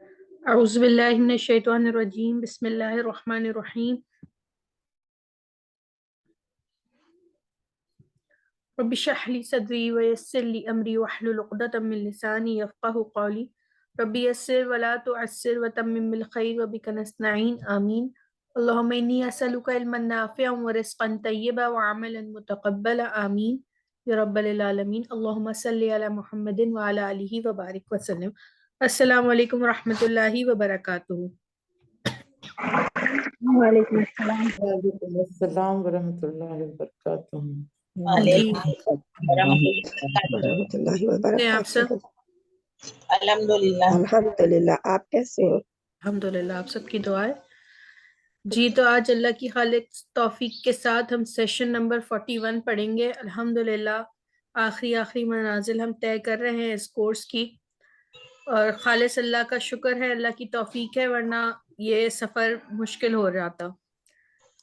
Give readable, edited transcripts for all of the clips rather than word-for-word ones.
اعوذ باللہ من الشیطان الرجیم، بسم اللہ الرحمن الرحیم۔ رب اشرح لي صدری ویسر لي امری واحلل عقدۃ من لسانی یفقهوا قولی۔ رب یسر ولا تعسر وتمم بالخیر وبک نستعین، آمین۔ اللہم انی اسألک علما نافعا ورزقا طیبا وعملا متقبلا، آمین یا رب العالمین۔ اللہم صلی علی محمد وعلی آلہ وبارک وسلم۔ السلام علیکم ورحمۃ اللہ وبرکاتہ۔ وعلیکم السلام وعلیکم السلام ورحمۃ اللہ وبرکاتہ۔ جی، وعلیکم ورحمۃ اللہ ہیں آپ سب؟ وبرکاتہ۔ الحمدللہ۔ الحمدللہ، آپ کیسے ہیں؟ الحمدللہ، آپ سب کی دعا ہے۔ جی، تو آج اللہ کی خالق توفیق کے ساتھ ہم سیشن نمبر 41 پڑھیں گے۔ الحمدللہ آخری منازل ہم طے کر رہے ہیں اس کورس کی، اور خالص اللہ کا شکر ہے، اللہ کی توفیق ہے، ورنہ یہ سفر مشکل ہو جاتا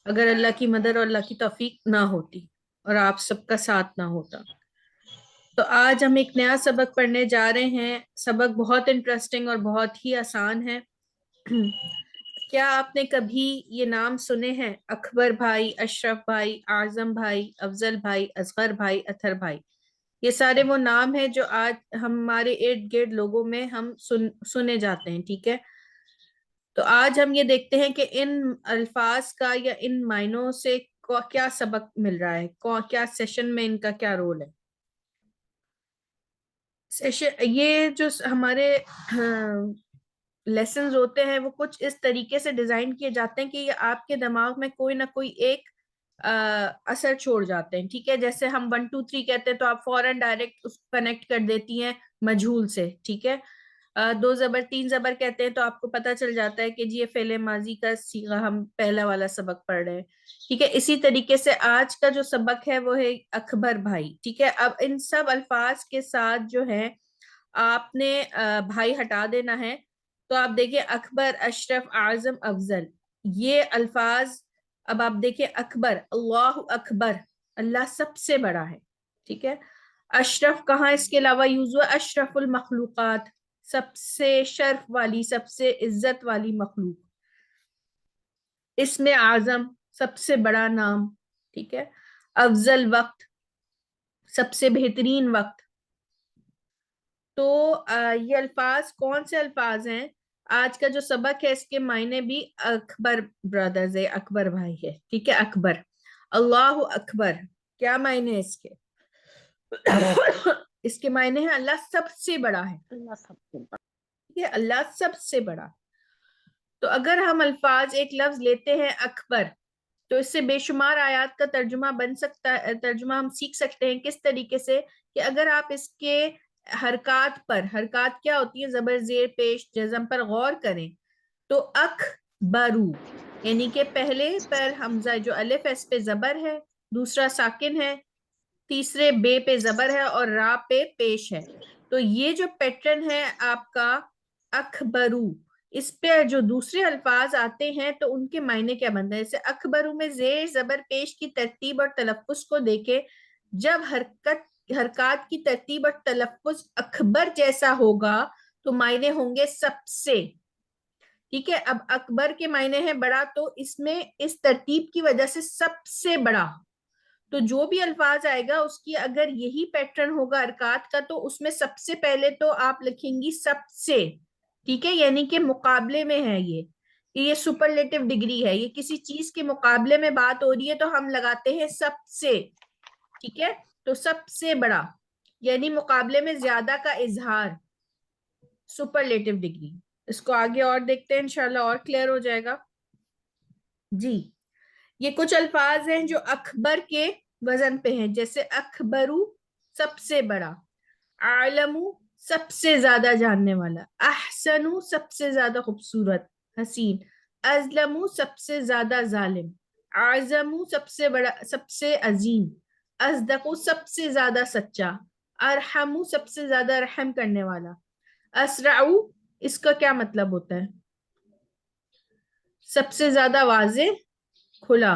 اگر اللہ کی مدد اور اللہ کی توفیق نہ ہوتی اور آپ سب کا ساتھ نہ ہوتا۔ تو آج ہم ایک نیا سبق پڑھنے جا رہے ہیں۔ سبق بہت انٹرسٹنگ اور بہت ہی آسان ہے۔ کیا آپ نے کبھی یہ نام سنے ہیں؟ اکبر بھائی، اشرف بھائی، اعظم بھائی، افضل بھائی، اصغر بھائی، اطہر بھائی۔ یہ سارے وہ نام ہیں جو آج ہمارے ارد گرد لوگوں میں ہم سنے جاتے ہیں، ٹھیک ہے؟ تو آج ہم یہ دیکھتے ہیں کہ ان الفاظ کا یا ان معنوں سے کیا سبق مل رہا ہے، کیا سیشن میں ان کا کیا رول ہے۔ یہ جو ہمارے لیسنز ہوتے ہیں وہ کچھ اس طریقے سے ڈیزائن کیے جاتے ہیں کہ یہ آپ کے دماغ میں کوئی نہ کوئی ایک اثر چھوڑ جاتے ہیں، ٹھیک ہے؟ جیسے ہم 1 2 3 کہتے ہیں تو آپ فوراً ڈائریکٹ اس کنیکٹ کر دیتی ہیں مجہول سے، ٹھیک ہے؟ 2 زبر 3 زبر کہتے ہیں تو آپ کو پتہ چل جاتا ہے کہ جی یہ فعل ماضی کا صیغہ ہم پہلا والا سبق پڑھ رہے ہیں، ٹھیک ہے؟ اسی طریقے سے آج کا جو سبق ہے وہ ہے اکبر بھائی، ٹھیک ہے؟ اب ان سب الفاظ کے ساتھ جو ہے آپ نے بھائی ہٹا دینا ہے۔ تو آپ دیکھیں اکبر، اشرف، اعظم، افضل، یہ الفاظ اب آپ دیکھیں اکبر، اللہ اکبر، اللہ سب سے بڑا ہے، ٹھیک ہے؟ اشرف کہاں اس کے علاوہ یوز ہوا؟ اشرف المخلوقات، سب سے شرف والی، سب سے عزت والی مخلوق۔ اس میں اعظم سب سے بڑا نام، ٹھیک ہے؟ افضل وقت، سب سے بہترین وقت۔ تو یہ الفاظ کون سے الفاظ ہیں؟ آج کا جو سبق ہے اس کے معنی بھی اکبر برادرز ہے، اکبر بھائی ہے، ٹھیک ہے؟ اکبر، اللہ اکبر، کیا معنی ہے اس کے؟ اس کے معنی ہے اللہ سب سے بڑا ہے، اللہ سب سے بڑا۔ یہ اللہ سب سے بڑا۔ تو اگر ہم الفاظ ایک لفظ لیتے ہیں اکبر، تو اس سے بے شمار آیات کا ترجمہ بن سکتا ہے، ترجمہ ہم سیکھ سکتے ہیں کس طریقے سے کہ اگر آپ اس کے حرکات پر، حرکات کیا ہوتی ہیں؟ زبر، زیر، پیش، جزم پر غور کریں تو اکبرو یعنی کہ پہلے پر حمزہ جو الف ہے اس پہ زبر ہے، دوسرا ساکن ہے، تیسرے بے پہ زبر ہے اور را پہ پیش ہے۔ تو یہ جو پیٹرن ہے آپ کا اکبرو، اس پہ جو دوسرے الفاظ آتے ہیں تو ان کے معنی کیا بنتا ہے؟ جیسے اکبرو میں زیر زبر پیش کی ترتیب اور تلفظ کو دیکھے، جب حرکات کی ترتیب اور تلفظ اکبر جیسا ہوگا تو معنی ہوں گے سب سے، ٹھیک ہے؟ اب اکبر کے معنی ہے بڑا، تو اس میں اس ترتیب کی وجہ سے سب سے بڑا، تو جو بھی الفاظ آئے گا اس کی اگر یہی پیٹرن ہوگا حرکات کا تو اس میں سب سے پہلے تو آپ لکھیں گی سب سے، ٹھیک ہے؟ یعنی کہ مقابلے میں ہے یہ سپرلیٹو ڈگری ہے، یہ کسی چیز کے مقابلے میں بات ہو رہی ہے تو ہم لگاتے ہیں سب سے، ٹھیک ہے؟ تو سب سے بڑا یعنی مقابلے میں زیادہ کا اظہار، سپرلیٹو ڈگری۔ اس کو آگے اور دیکھتے ہیں انشاءاللہ اور کلیئر ہو جائے گا۔ جی، یہ کچھ الفاظ ہیں جو اکبر کے وزن پہ ہیں، جیسے اکبرو سب سے بڑا، عالمو سب سے زیادہ جاننے والا، احسنو سب سے زیادہ خوبصورت، حسین، ازلمو سب سے زیادہ ظالم، اعظمو سب سے بڑا، سب سے عظیم، اصدقو سب سے زیادہ سچا، ارحمو سب سے زیادہ رحم کرنے والا، اسرعو اس کا کیا مطلب ہوتا ہے؟ سب سے زیادہ واضح، کھلا،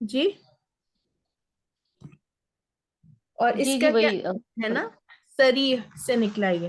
جی، اور اس کا کیا ہے نا؟ صریح سے نکلا یہ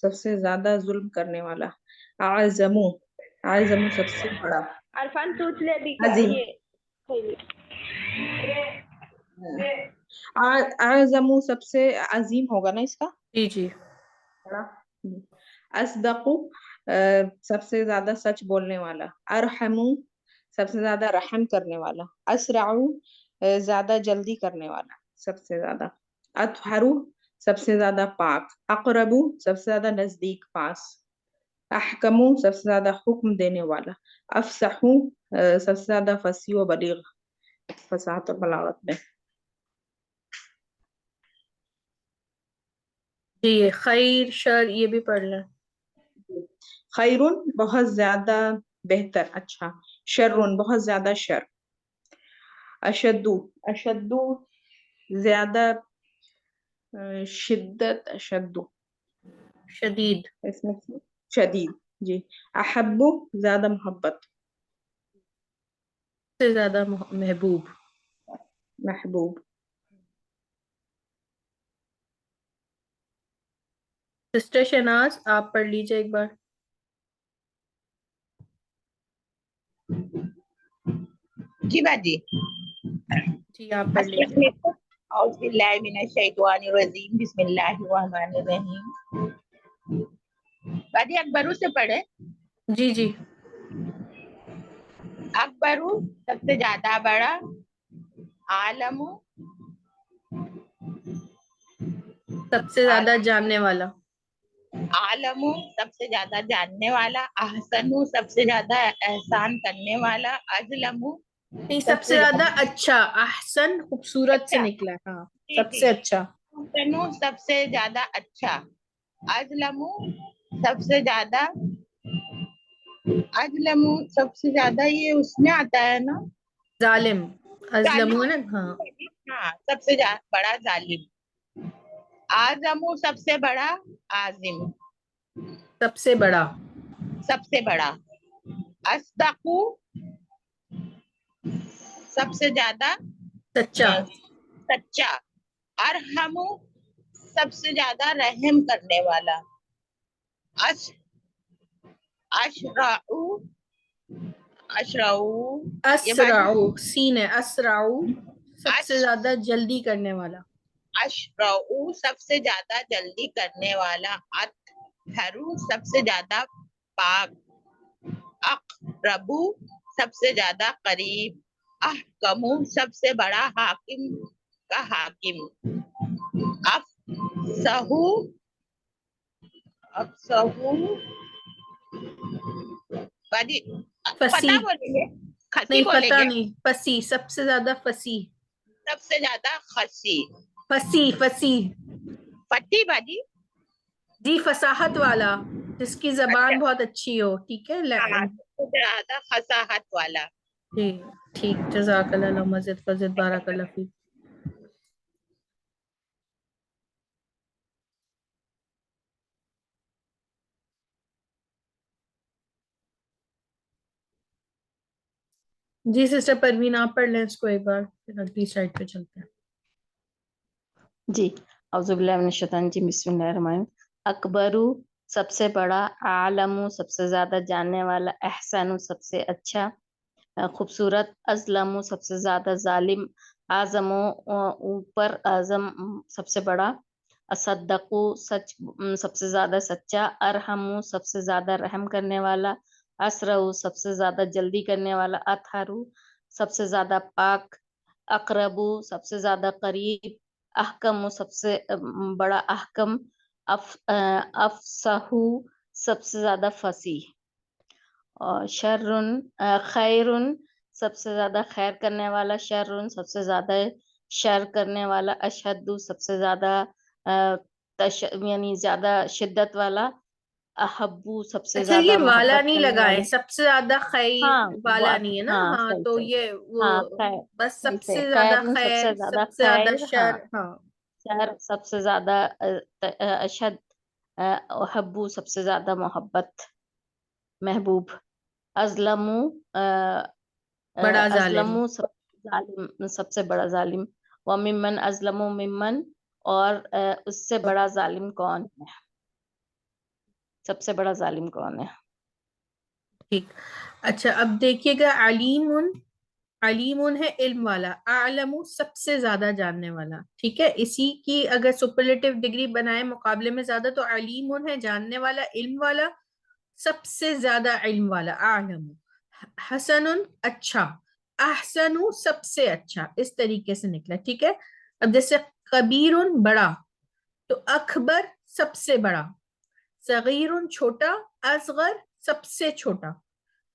سب سے زیادہ ظلم کرنے والا. اعظمو اعظمو سب سے بڑا. عرفان سوچ لے ابھی کیا عظیم. اعظمو سب سے عظیم ہوگا نا اس کا جی جی. بڑا. اصدقو سب سے زیادہ سچ بولنے والا. ارحمو سب سے زیادہ رحم کرنے والا. اسرعو زیادہ جلدی کرنے والا سب سے زیادہ. اطہرو سب سے زیادہ پاک. اقربو سب سے زیادہ نزدیک پاس. احکمو سب سے زیادہ حکم دینے والا. افصحو سب سے زیادہ فصیح و بلیغ فصاحت اور بلاغت میں. جی خیر شر یہ بھی پڑھ لیں. خیرون بہت زیادہ بہتر اچھا. شرون بہت زیادہ شر. اشدو اشدو زیادہ شدت. اشدو شدید. اس میں شدید. جی. احبو زیادہ محبت. سے زیادہ محبوب. محبوب. سسٹر شہناز آپ پڑھ لیجئے ایک بار. جی باجی. جی آپ پڑھ لیجئے. السلام علیکم. اعوذ باللہ من الشیطان الرجیم. بسم اللہ الرحمن الرحیم. باجی اکبرو سے پڑھے. جی جی. اکبرو سب سے زیادہ بڑا. عالمو سب سے زیادہ جاننے والا. عالمو سب سے زیادہ جاننے والا. احسنو سب سے زیادہ احسان کرنے والا. اظلمو نہیں سب سے زیادہ اچھا. احسن خوبصورت سے نکلا. ہاں سب سے اچھا. احسنو سب سے زیادہ اچھا. اظلمو سب سے زیادہ. اظلمو سب سے زیادہ یہ اس میں آتا ہے نا ظالم. ازلم نا. ہاں ہاں سب سے بڑا ظالم. اعظمو سب سے بڑا. عظیم سب سے بڑا. سب سے بڑا. اصدقو سب سے زیادہ سچا. سچا. ارحمو سب سے زیادہ رحم کرنے والا. اشرعو اشرعو اسرعو سین ہے. اسرعو سب سے زیادہ جلدی کرنے والا. اشرعو سب سے زیادہ جلدی کرنے والا. اطہرو سب سے زیادہ پاک. اقربو سب سے زیادہ قریب. احکمو سب سے بڑا حاکم کا حاکم. افصحو افصحو باجی فتح فصیح. بولیں گے. خسی نہیں بولیں فتح گے. نہیں. فصیح سب سے زیادہ فصیح. سب سے زیادہ خسی. فصیح فصیح. فٹی باجی. جی فصاحت والا جس کی زبان بہت اچھی ہو. ٹھیک ہے. ہاں سب سے زیادہ فصاحت والا. جی ٹھیک. جزاک اللہ مزید فضد بارک اللہ فیک. جی سسٹر پروین آپ پڑھ لیں اس کو ایک بار پھر اگلی سائڈ پہ چلتے ہیں. جی اعوذ باللہ من الشیطان الرجیم بسم اللہ الرحمن الرحیم. اکبرو سب سے بڑا. عالمو سب سے زیادہ جاننے والا. احسنو سب سے اچھا خوبصورت. ازلمو سب سے زیادہ ظالم. اعظمو اوپر. اعظم سب سے بڑا. اصدقو سچ سب سے زیادہ سچا. ارحمو سب سے زیادہ رحم کرنے والا. اسرعو سب سے زیادہ جلدی کرنے والا. اطہرو سب سے زیادہ پاک. اقربو سب سے زیادہ قریب. احکم سب سے بڑا. احکم. افصحو سب سے زیادہ فصیح. اور شرن خیرن سب سے زیادہ خیر کرنے والا. شرن سب سے زیادہ شر کرنے والا. اشہدو سب سے زیادہ یعنی زیادہ شدت والا. احبو سب سے اچھا زیادہ یہ والا محبت نہیں کرنے لگائے. والا. سب سے زیادہ خیر ہاں والا نہیں ہے نا. ہاں ہاں صحیح تو صحیح. یہ وہ ہاں خیر بس صحیح سب سے. سے زیادہ خیرن سب خیر سے زیادہ سب سے زیادہ خیر. شر. ہاں ہاں شر سب سے زیادہ اشد. احبو سب سے زیادہ محبت محبوب. ازلمو بڑا ظالم. ازلمو ظالم سب سے بڑا ظالم. وممن ازلمو ممن اور اس سے بڑا ظالم کون ہے. سب سے بڑا ظالم کون ہے؟ ٹھیک. اچھا اب دیکھیے گا علیم، علیم ہے علم والا، اعلم سب سے زیادہ جاننے والا. ٹھیک ہے، اسی کی اگر سپرلیٹو ڈگری بنائے مقابلے میں زیادہ تو علیم ہے جاننے والا، علم والا، سب سے زیادہ علم والا اعلم. حسن اچھا، احسن سب سے اچھا، اس طریقے سے نکلا. ٹھیک ہے، اب جیسے کبیر بڑا تو اکبر سب سے بڑا، صغیر چھوٹا، اصغر سب سے چھوٹا،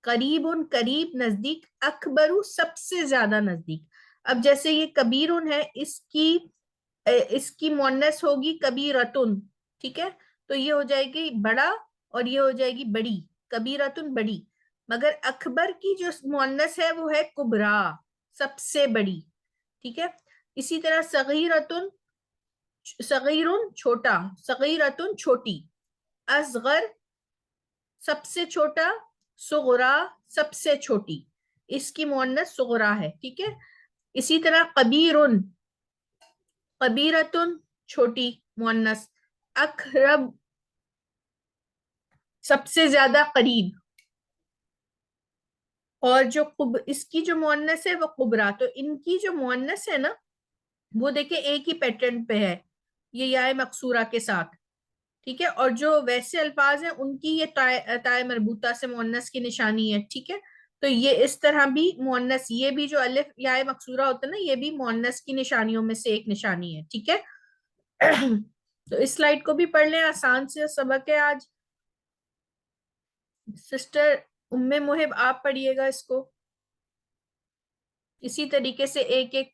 قریب قریب نزدیک، اکبر سب سے زیادہ نزدیک. اب جیسے یہ کبیر ہے، اس کی مؤنث ہوگی کبیرتن. ٹھیک ہے، تو یہ ہو جائے گی بڑا اور یہ ہو جائے گی بڑی، کبیرتن بڑی. مگر اکبر کی جو مؤنث ہے وہ ہے کبرا، سب سے بڑی. ٹھیک ہے، اسی طرح صغیرتن، صغیرن چھوٹا، صغیرتن چھوٹی، اصغر سب سے چھوٹا، صغرا سب سے چھوٹی، اس کی مؤنث صغرا ہے. ٹھیک ہے، اسی طرح کبیرن، کبیرتن چھوٹی مؤنث، اقرب سب سے زیادہ قریب، اور جو اس کی جو مؤنث ہے وہ قبرا. تو ان کی جو مؤنث ہے نا وہ دیکھیں ایک ہی پیٹرن پہ ہے، یہ یائے مقصورہ کے ساتھ. ٹھیک ہے، اور جو ویسے الفاظ ہیں ان کی یہ تائے مربوطہ سے مؤنث کی نشانی ہے. ٹھیک ہے، تو یہ اس طرح بھی مؤنث، یہ بھی جو الف یائے مقصورہ ہوتا ہے نا یہ بھی مؤنث کی نشانیوں میں سے ایک نشانی ہے. ٹھیک ہے، تو اس سلائیڈ کو بھی پڑھ لیں، آسان سے سبق ہے آج. سسٹر ام محب آپ پڑھیے گا اس کو اسی طریقے سے ایک ایک.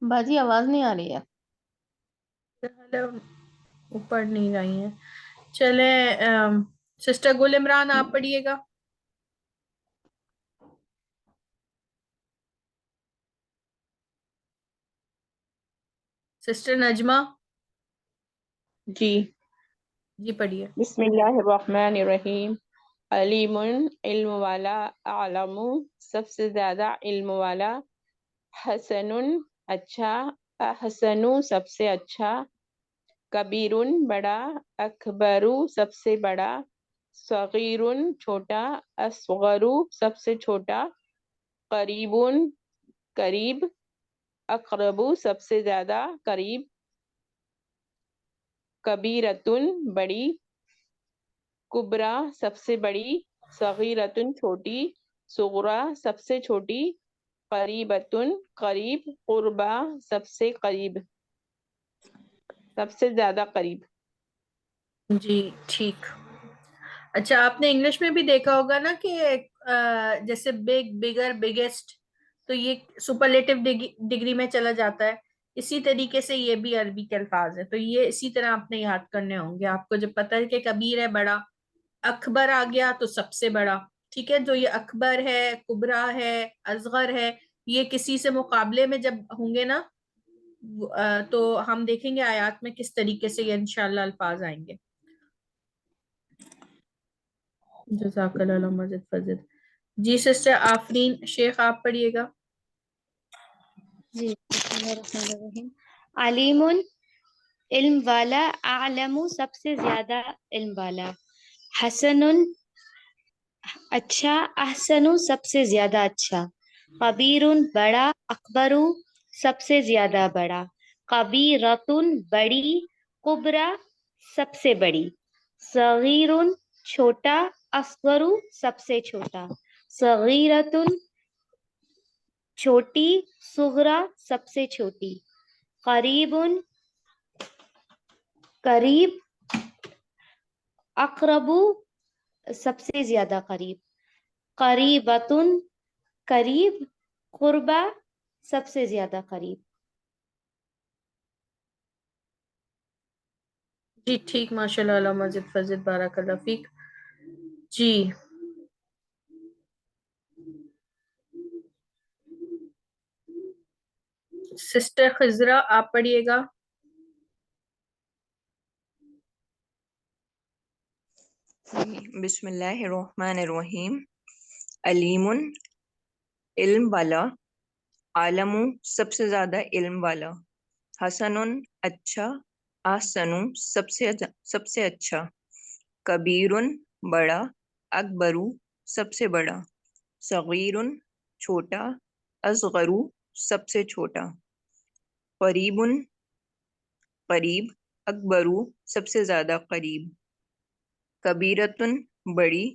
باجی آواز نہیں آ رہی ہے. اوپر نہیں رہی ہیں. چلیں سسٹر گل عمران آپ پڑھیے گا. سسٹر نجمہ جی جی پڑھیے. بسم اللہ الرحمن الرحیم. علیم علم والا، اعلم سب سے زیادہ علم والا، حسن اچھا، احسن سب سے اچھا، کبیر بڑا، اکبر سب سے بڑا، صغیر چھوٹا، اصغر سب سے چھوٹا، قریب قریب، اقرب سب سے زیادہ قریب، کبیرتن بڑی، کبرا سب سے بڑی، صغیرتن چھوٹی، صغرا سب سے چھوٹی، قریبتن قریب، قربا سب سے قریب، سب سے زیادہ قریب. جی ٹھیک. اچھا آپ نے انگلش میں بھی دیکھا ہوگا نا کہ جیسے بگ، بگر، بگیسٹ، تو یہ سپرلیٹو ڈگری میں چلا جاتا ہے. اسی طریقے سے یہ بھی عربی کے الفاظ ہے، تو یہ اسی طرح آپ نے یاد کرنے ہوں گے. آپ کو جب پتہ ہے کہ کبیر ہے بڑا، اکبر آ گیا تو سب سے بڑا. ٹھیک ہے، جو یہ اکبر ہے، کبرا ہے، اصغر ہے، یہ کسی سے مقابلے میں جب ہوں گے نا تو ہم دیکھیں گے آیات میں کس طریقے سے یہ انشاءاللہ الفاظ آئیں گے. جزاک اللہ مزید فضل. جی سسٹر آفرین شیخ آپ پڑھیے گا. جی بسم اللہ الرحمن الرحیم. علیم علم والا، اعلم سب سے زیادہ علم والا، حسن اچھا، احسن سب سے زیادہ اچھا، کبیر بڑا، اکبر سب سے زیادہ بڑا، کبیرتن بڑی، کبرا سب سے بڑی، صغیر چھوٹا، اصغر سب سے چھوٹا، صغیرتن چھوٹی، صغرا سب سے چھوٹی، قریب قریب، اقرب سب سے زیادہ قریب، قریبتن قریب، قربا سب سے زیادہ قریب. جی ٹھیک، ماشاء اللہ، اللہ مزید فضل، بارک اللہ فیک. جی سسٹر خضرا آپ پڑھیے گا. بسم اللہ الرحمن الرحیم. علیم علم والا، عالم سب سے زیادہ علم والا، حسن اچھا، احسن سب سے اچھا، کبیر بڑا، اکبر سب سے بڑا، صغیر چھوٹا، اصغر سب سے چھوٹا، قریب قریب، اکبر سب سے زیادہ قریب، کبیرتن بڑی،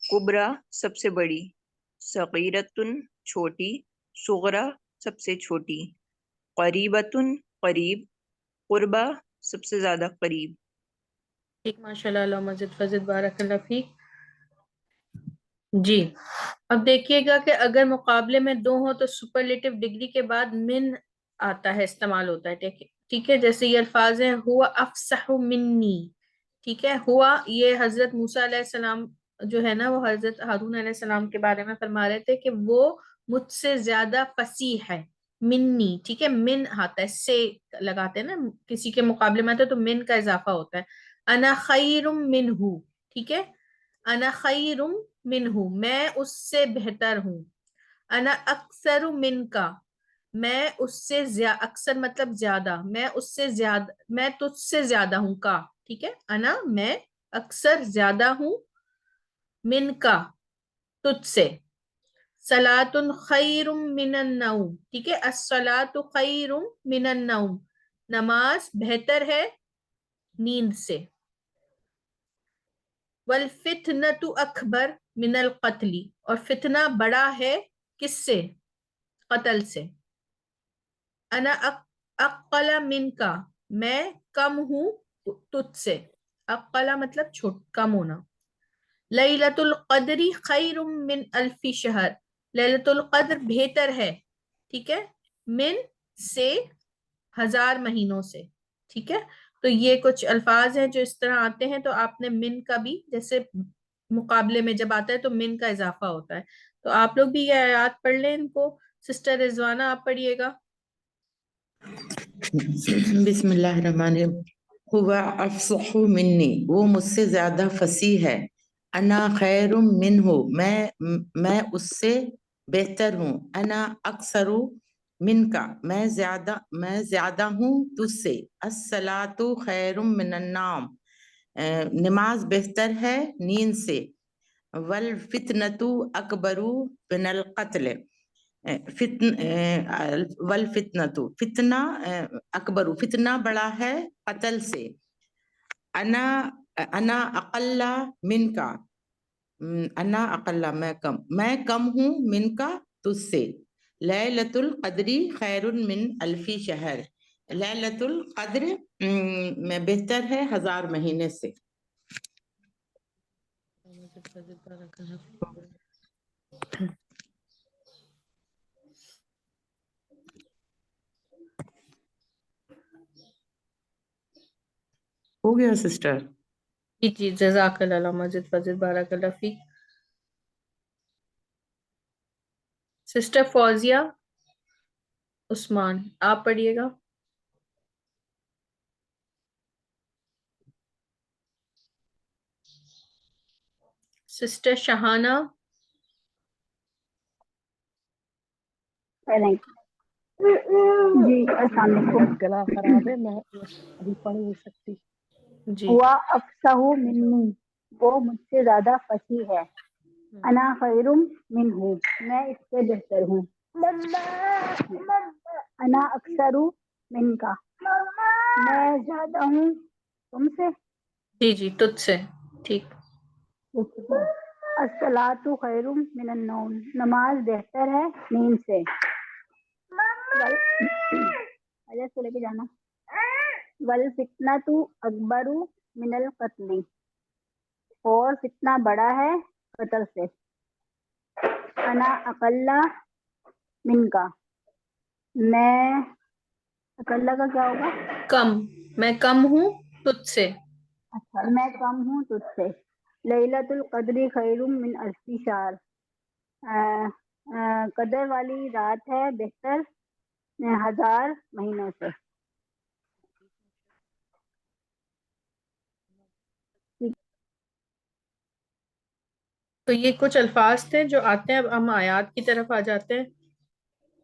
کبرا سب سے بڑی، صغیرتن چھوٹی، صغرا سب سے چھوٹی، قریبتن قریب، قربا سب سے زیادہ قریب. ٹھیک، ماشاء اللہ، اللہ مزید فضل بارک اللہ فیک. جی اب دیکھیے گا کہ اگر مقابلے میں دو ہوں تو سپرلیٹو ڈگری کے بعد من آتا ہے، استعمال ہوتا ہے. ٹھیک ہے، جیسے یہ الفاظ ہیں ہوا افصح منی. ٹھیک ہے، ہوا یہ حضرت موسیٰ علیہ السلام جو ہے نا، وہ حضرت ہارون علیہ السلام کے بارے میں فرما رہے تھے کہ وہ مجھ سے زیادہ فصیح ہے. منی، ٹھیک ہے، من آتا ہے، سے لگاتے ہیں نا، کسی کے مقابلے میں آتا ہے تو من کا اضافہ ہوتا ہے. انا خیر منہ، ٹھیک ہے، انا خیر منہ، میں اس سے بہتر ہوں. انا اکثر من کا، میں اس سے اکثر مطلب زیادہ، میں اس سے زیادہ، میں تجھ سے زیادہ ہوں کا. ٹھیک ہے، انا میں اکثر زیادہ ہوں، من کا تجھ سے. صلاۃ خیر من النوم، ٹھیک ہے، الصلاۃ خیر من النوم، نماز بہتر ہے نیند سے. والفتنۃ اکبر من القتل، اور فتنہ بڑا ہے کس سے؟ قتل سے. انا اقل من کا، میں کم ہوں تجھ سے. اقلا مطلب کم ہونا. لیلۃ القدر خیر من الف شہر، لیلۃ القدر بہتر ہے، ٹھیک ہے، من سے 1000 مہینوں سے. ٹھیک ہے، تو یہ کچھ الفاظ ہیں جو اس طرح آتے ہیں. تو آپ نے من کا بھی جیسے مقابلے میں جب آتا ہے تو من کا اضافہ ہوتا ہے. تو آپ لوگ بھی یہ آیات پڑھ لیں ان کو. سسٹر رضوانہ آپ پڑھیے گا. بسم اللہ الرحمن الرحیم. ہوا افصح منی، وہ مجھ سے زیادہ فصیح ہے. انا خیر منہ، میں اس سے بہتر ہوں. انا اکثر من کا، میں زیادہ ہوں تجھ سے. الصلاۃ خیر من النوم، نماز بہتر ہے نیند سے. والفتنۃ اکبر من القتل، والفتنۃ فتنہ اکبر، فتنہ بڑا ہے قتل سے. انا اقل من کا، انا اقل میں کم ہوں من کا تجھ سے. لیلۃ القدر خیر من الف شہر، لیلۃ القدر میں بہتر ہے 1000 مہینے سے. ہو گیا سسٹر؟ جی جی، جزاک اللہ مزید فضل بارک اللہ فیک. سسٹر فوزیہ عثمان آپ پڑھیے گا. سسٹر شہانہ. جی السلام علیکم. گلا خراب ہے، میں ابھی پڑھ نہیں سکتی. جی ہوا افصح منی، وہ مجھ سے زیادہ فصیح ہے. انا خیر منہ، میں اس سے بہتر ہوں. انا اکثر من کا، میں زیادہ ہوں تم سے. جی جی، تجھ سے. ٹھیک. الصلاۃ خیر من النوم، نماز بہتر ہے نیند سے. سے لے کے جانا. والفتنۃ اکبر من القتل، اور فتنہ بڑا ہے قتل سے. انا اقل من کا، میں اقل کا کیا ہوگا؟ کم، میں کم ہوں تجھ سے. اچھا، میں کم ہوں تجھ سے. لیلۃ القدر خیر من الف شہر، قدر والی رات ہے بہتر 1000 مہینوں سے. تو یہ کچھ الفاظ تھے جو آتے ہیں. اب ہم آیات کی طرف آ جاتے ہیں.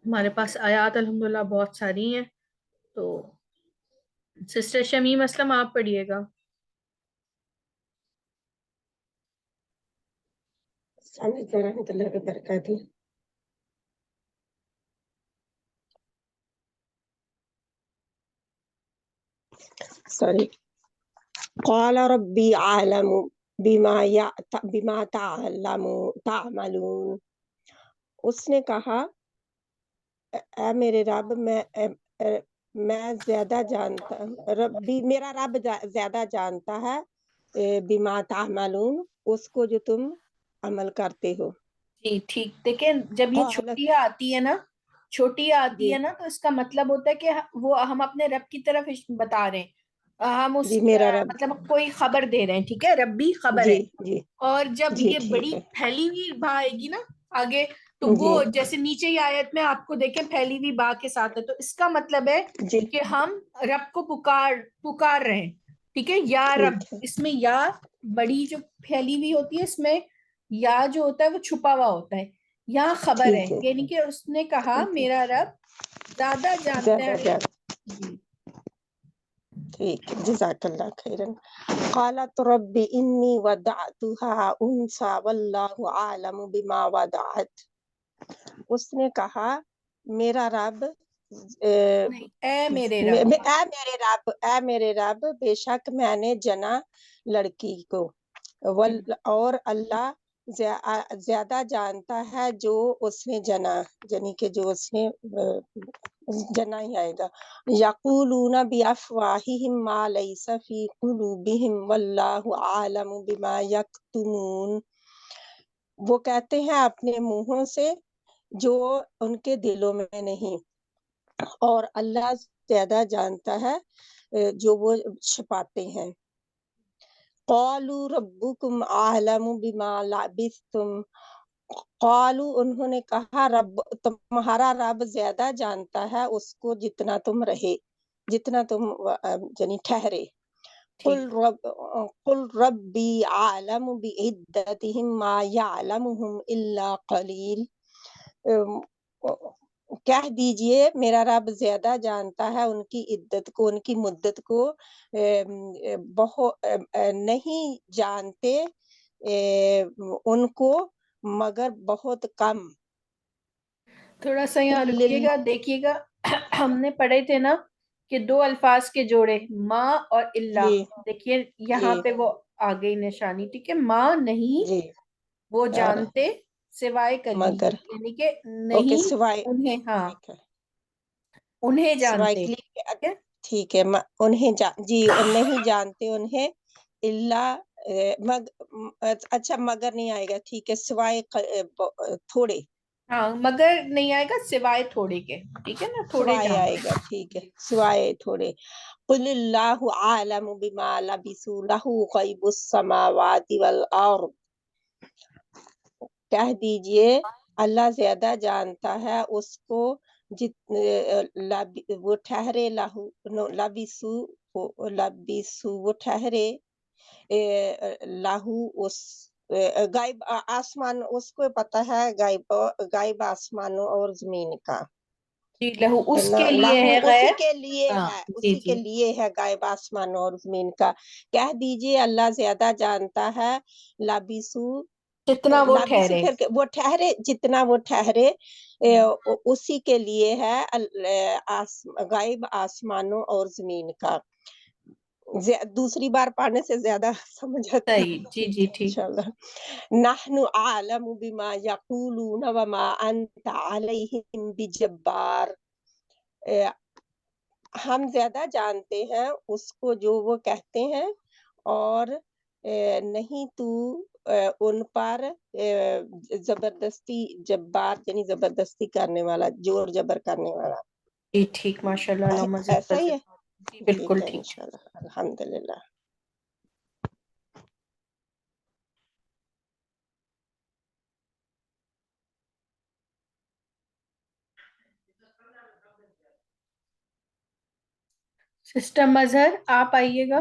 ہمارے پاس آیات الحمدللہ بہت ساری ہیں. تو سسٹر شمیم اسلم آپ پڑھیے گا. السلام علیکم ورحمۃ اللہ وبرکاتہ. سوری. قال ربی عالم بما تعملون. اس نے کہا اے میرے رب میں زیادہ جانتا ربی میرا رب زیادہ جانتا ہے بما تعملون اس کو جو تم عمل کرتے ہو. جی ٹھیک. دیکھیں جب یہ قالت چھوٹی آتی ہے نا، چھوٹی آتی جی ہے نا، تو اس کا مطلب ہوتا ہے کہ وہ ہم اپنے رب کی طرف بتا رہے ہیں. ہم اس جی میرا رب مطلب کوئی خبر دے رہے ہیں. ٹھیک ہے، ربی خبر جی ہے. جی اور جب جی یہ ٹھیک بڑی ہے. پھیلی ہوئی با آئے گی نا آگے، تو وہ جی جیسے نیچے ہی آیت میں آپ کو دیکھیں پھیلی ہوئی با کے ساتھ ہے، تو اس کا مطلب ہے جی کہ ہم رب کو پکار رہے ہیں. ٹھیک ہے، یا رب. ٹھیک ہے. اس میں یا بڑی جو پھیلی ہوئی ہوتی ہے، اس میں یا جو ہوتا ہے وہ چھپا ہوا ہوتا ہے. یہاں خبر ہے، ٹھیک ہے. یعنی کہ اس نے کہا ٹھیک ہے. میرا رب زیادہ جانتا زیادہ ہے. جان. جی ٹھیک ہے. جزاک اللہ خیرا. قالت رب انی وضعتها انثى واللہ عالم بما وضعت. اس نے کہا میرا رب نہیں، اے میرے رب. اے میرے رب بے شک میں نے جنا لڑکی کو اور اللہ زیادہ جانتا ہے جو اس نے جنا، یعنی کہ جو اس نے جنا ہی آئے گا. یقولون بافواہہم ما لیس فی قلوبہم واللہ عالم بما یکتمون. وہ کہتے ہیں اپنے منہوں سے جو ان کے دلوں میں نہیں، اور اللہ زیادہ جانتا ہے جو وہ چھپاتے ہیں. قالوا ربکم اعلم بما لبثتم. قالوا انہوں نے کہا رب تمہارا رب زیادہ جانتا ہے اس کو جتنا تم رہے، جتنا تم یعنی ٹھہرے. قل ربی عالم بعدتہم ما یعلمہم الا قلیل. کہہ دیجئے میرا رب زیادہ جانتا ہے ان کی عدت کو، ان کی مدت کو بہت نہیں جانتے ان کو مگر بہت کم. تھوڑا سا یہاں رکیے گا، دیکھیے گا. ہم نے پڑھے تھے نا کہ دو الفاظ کے جوڑے ماں اور اللہ. جی دیکھیے جی یہاں پہ وہ آ گئی نشانی. ٹھیک ہے، ماں نہیں جی وہ جانتے سوائے کلیل، مگر یعنی کہ اوکے نہیں سوائے. انہیں، ہاں ٹھیک ہے. انہیں سوائے جانتے. کلیل. ٹھیک ہے، ٹھیک ہے. انہیں جی نہیں جانتے انہیں اللہ اچھا مگر نہیں آئے گا. ٹھیک ہے. سوائے تھوڑے. ہاں مگر نہیں آئے گا، سوائے تھوڑے کے. ٹھیک ہے نا، تھوڑے سوائے آئے جانتے. گا. ٹھیک ہے. سوائے تھوڑے. قل اللہ عالم بما لبثوا لہ غیب السماوات والارض. کہہ دیجئے اللہ زیادہ جانتا ہے اس کو وہ ٹھہرے لبثوا وہ ٹھہرے لاہو اس غائب آسمان، اس کو پتہ ہے غائب آسمانوں اور زمین کا. جی لہو اس کے لیے لاہو ہے اسی غیب. کے لیے ہاں ہے، جی اسی کے جی. لیے ہے غائب آسمانوں اور زمین کا. کہہ دیجئے اللہ زیادہ جانتا ہے لبثوا جتنا وہ لبثوا ٹھہرے. پھر وہ ٹھہرے، جتنا وہ ٹھہرے اسی کے لیے ہے غائب آسمانوں اور زمین کا. دوسری بار پڑھنے سے زیادہ سمجھ آتا ہے. صحیح. جی جی ٹھیک. انشاءاللہ. نحن عالم بما یقولون وما انت علیہم بجبار. ہم زیادہ جانتے ہیں اس کو جو وہ کہتے ہیں، اور نہیں تو ان پر زبردستی جبار یعنی زبردستی کرنے والا، جور جبر کرنے والا. جی ٹھیک، ماشاء اللہ. اللہ مزید ایسا ہی ہے. جی ٹھیک بالکل ہے. ٹھیک. انشاءاللہ. الحمدللہ. سسٹر مظہر آپ آئیے گا.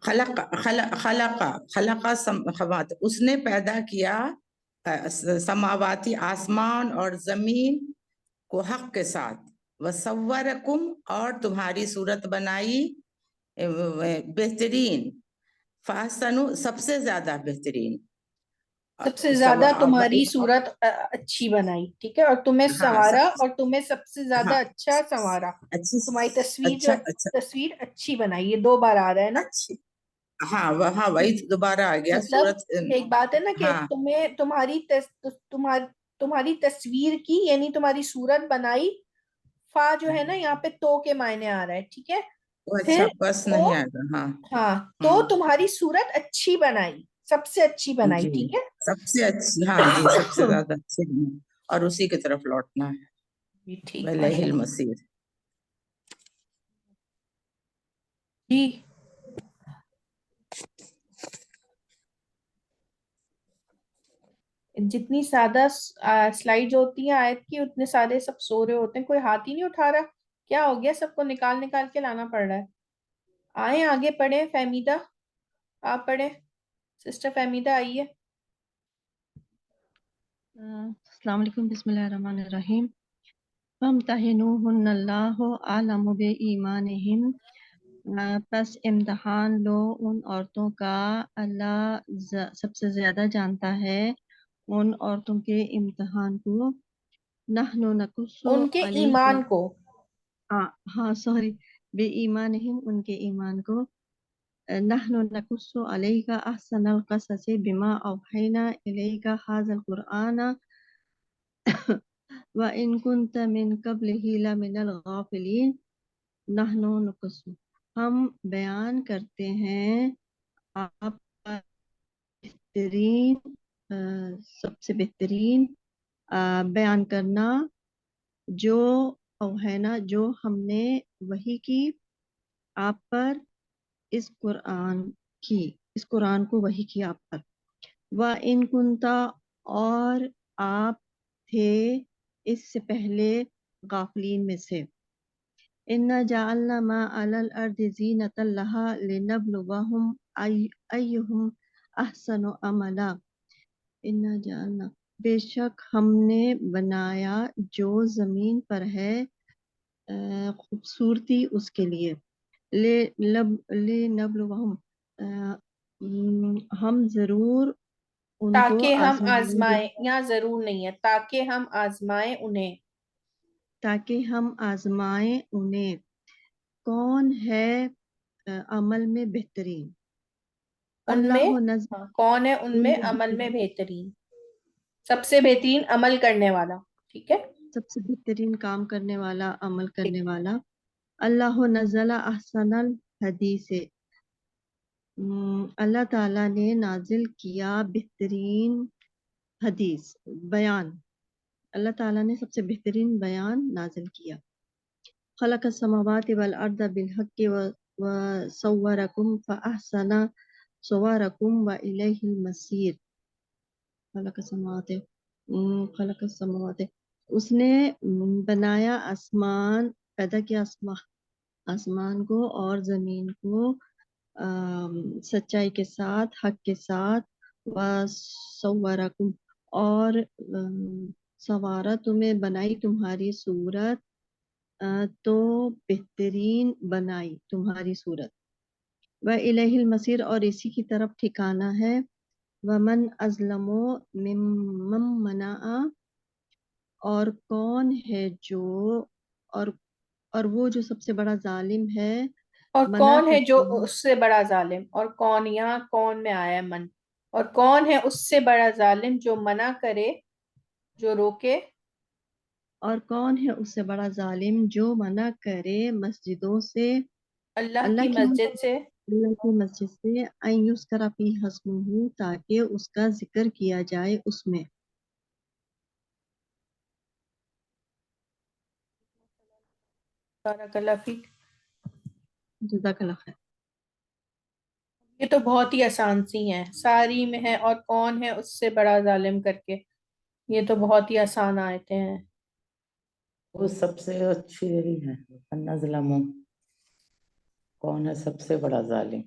خلق سماوات، اس نے پیدا کیا سماواتی آسمان اور زمین کو حق کے ساتھ، وصورکم اور تمہاری صورت بنائی بہترین، فاحسنوا سب سے زیادہ بہترین، سب سے زیادہ تمہاری صورت اچھی بنائی، ٹھیک ہے، اور تمہیں سنوارا، اور تمہیں سب سے زیادہ اچھا سنوارا، تمہاری تصویر جو تصویر اچھی بنائی، یہ 2 بار آ رہا ہے نا. ہاں وہی دوبارہ آ گیا مطلب صورت. ایک بات ہے نا کہ تمہیں تمہاری تصویر کی، یعنی تمہاری صورت بنائی. فا جو ہے نا یہاں پہ تو کے معنی آ رہا ہے، ٹھیک ہے. اچھا بس نہیں آئے گا. ہاں ہاں تو تمہاری صورت اچھی بنائی، سب سے اچھی بنائی، جی ٹھیک ہے. سب سے اچھی، ہاں جی سب سے زیادہ اچھی، اور اسی کی طرف لوٹنا ہے. ٹھیک وَإِلَيْهِ الْمَصِيرُ. جی جتنی سادہ سلائیڈ ہوتی ہیں آیت کی، اتنے سارے سب سو رہے ہوتے ہیں. کوئی ہاتھ ہی نہیں اٹھا رہا، کیا ہو گیا؟ سب کو نکال نکال کے لانا پڑ رہا ہے. آئیں آگے پڑھیں. فہمیدہ آپ پڑھیں، سسٹر فہمیدہ آئیے. السلام علیکم. بسم اللہ الرحمن الرحیم. فامتحنوہن اللہ اعلم بایمانہم، پس امتحان لو ان عورتوں کا، اللہ سب سے زیادہ جانتا ہے ان عورتوں کے امتحان کو. نحن نقص ان کے علیک، ایمان کو، ہاں سوری، بے ایمانہم ان کے ایمان کو. نحن نقص علیک احسن القصص بما اوحینا الیک ھذا القرآن وَإِن كُنْتَ مِن قَبْلِهِ لَمِنَ الْغَافِلِينَ. نحن نقص، ہم بیان کرتے ہیں آپ کا بہترین، سب سے بہترین بیان کرنا، جو اوہینا جو ہم نے وحی کی آپ پر، اس قرآن کو وحی کی آپ پر. وَإِن كُنْتَ اور آپ تھے اس سے پہلے غافلین میں سے. اِنَّا جَعَلْنَا مَا عَلَى الْأَرْضِ زِینَةً لَهَا لِنَبْلُوَهُمْ أَیُّهُمْ أَحْسَنُ عَمَلًا. اِنَّا جَعَلْنَا بے شک ہم نے بنایا جو زمین پر ہے خوبصورتی اس کے لیے، لِنَبْلُوَهُمْ ہم ضرور ان کو تاکہ ہم آزمائیں گے، آزمائیں، یہاں ضرور نہیں ہے، تاکہ ہم آزمائیں انہیں. تاکہ ہم آزمائیں انہیں. کون ہے عمل میں بہترین؟ ان میں اللہ نزل کون ہے ان میں عمل میں بہترین؟ سب سے بہترین عمل کرنے والا، ٹھیک ہے، سب سے بہترین کام کرنے والا، عمل کرنے والا. اللہ نزل احسن الحدیث، اللہ تعالیٰ نے نازل کیا بہترین حدیث، بیان. اللہ تعالیٰ نے سب سے بہترین بیان نازل کیا. خلق السماوات والارض بالحق وصورکم فاحسن صورکم والیہ المصیر. خلق السماوات، اس نے بنایا آسمان، پیدا کیا آسمان کو اور زمین کو سچائی کے ساتھ، حق کے ساتھ. وصورکم اور سوارا تمہیں، بنائی تمہاری صورت، تو بہترین بنائی تمہاری صورت. وَإِلَيْهِ الْمَصِيرُ اور اسی کی طرف ٹھکانہ ہے. وَمَنْ أَظْلَمُ مِمَّنْ مَنَعَ اور کون ہے جو، اور وہ جو سب سے بڑا ظالم ہے، اور منع کون ہے جو کرتے ہیں. اس سے بڑا ظالم، اور کون، یہاں کون میں آیا ہے من، اور کون ہے اس سے بڑا ظالم جو منع کرے، جو روکے. اور کون ہے اس سے بڑا ظالم جو منع کرے مسجدوں سے، اللہ کی مسجد سے، اللہ کی مسجد سے، ان یذکر فیہا اسمہ تاکہ اس کا ذکر کیا جائے اس میں. بارک اللہ فیک. جزاک اللہ خیر. یہ تو بہت ہی آسان سی ہیں، ساری میں ہے اور کون ہے اس سے بڑا ظالم کر کے، یہ تو بہت ہی آسان آیتیں ہیں. وہ سب سے اچھی یہی ہے، نظلم، کون ہے سب سے بڑا ظالم.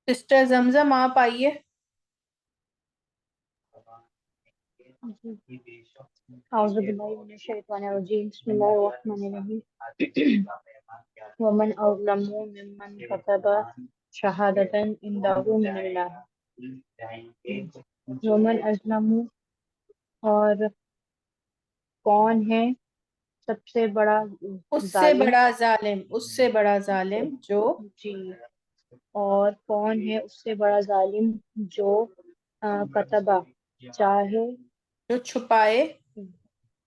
سسٹر زمزم آپ آئیے. أعوذ بالله من الشيطان الرجيم بسم الله الرحمن الرحيم ومن أظلم ممن كتب شهادة عنده من الله ومن أظلم اور کون ہے سب سے بڑا اس سے ظالم بڑا ظالم، اس سے بڑا ظالم جو جی اور کون ہے اس سے بڑا ظالم جو کتبہ چاہے جو چھپائے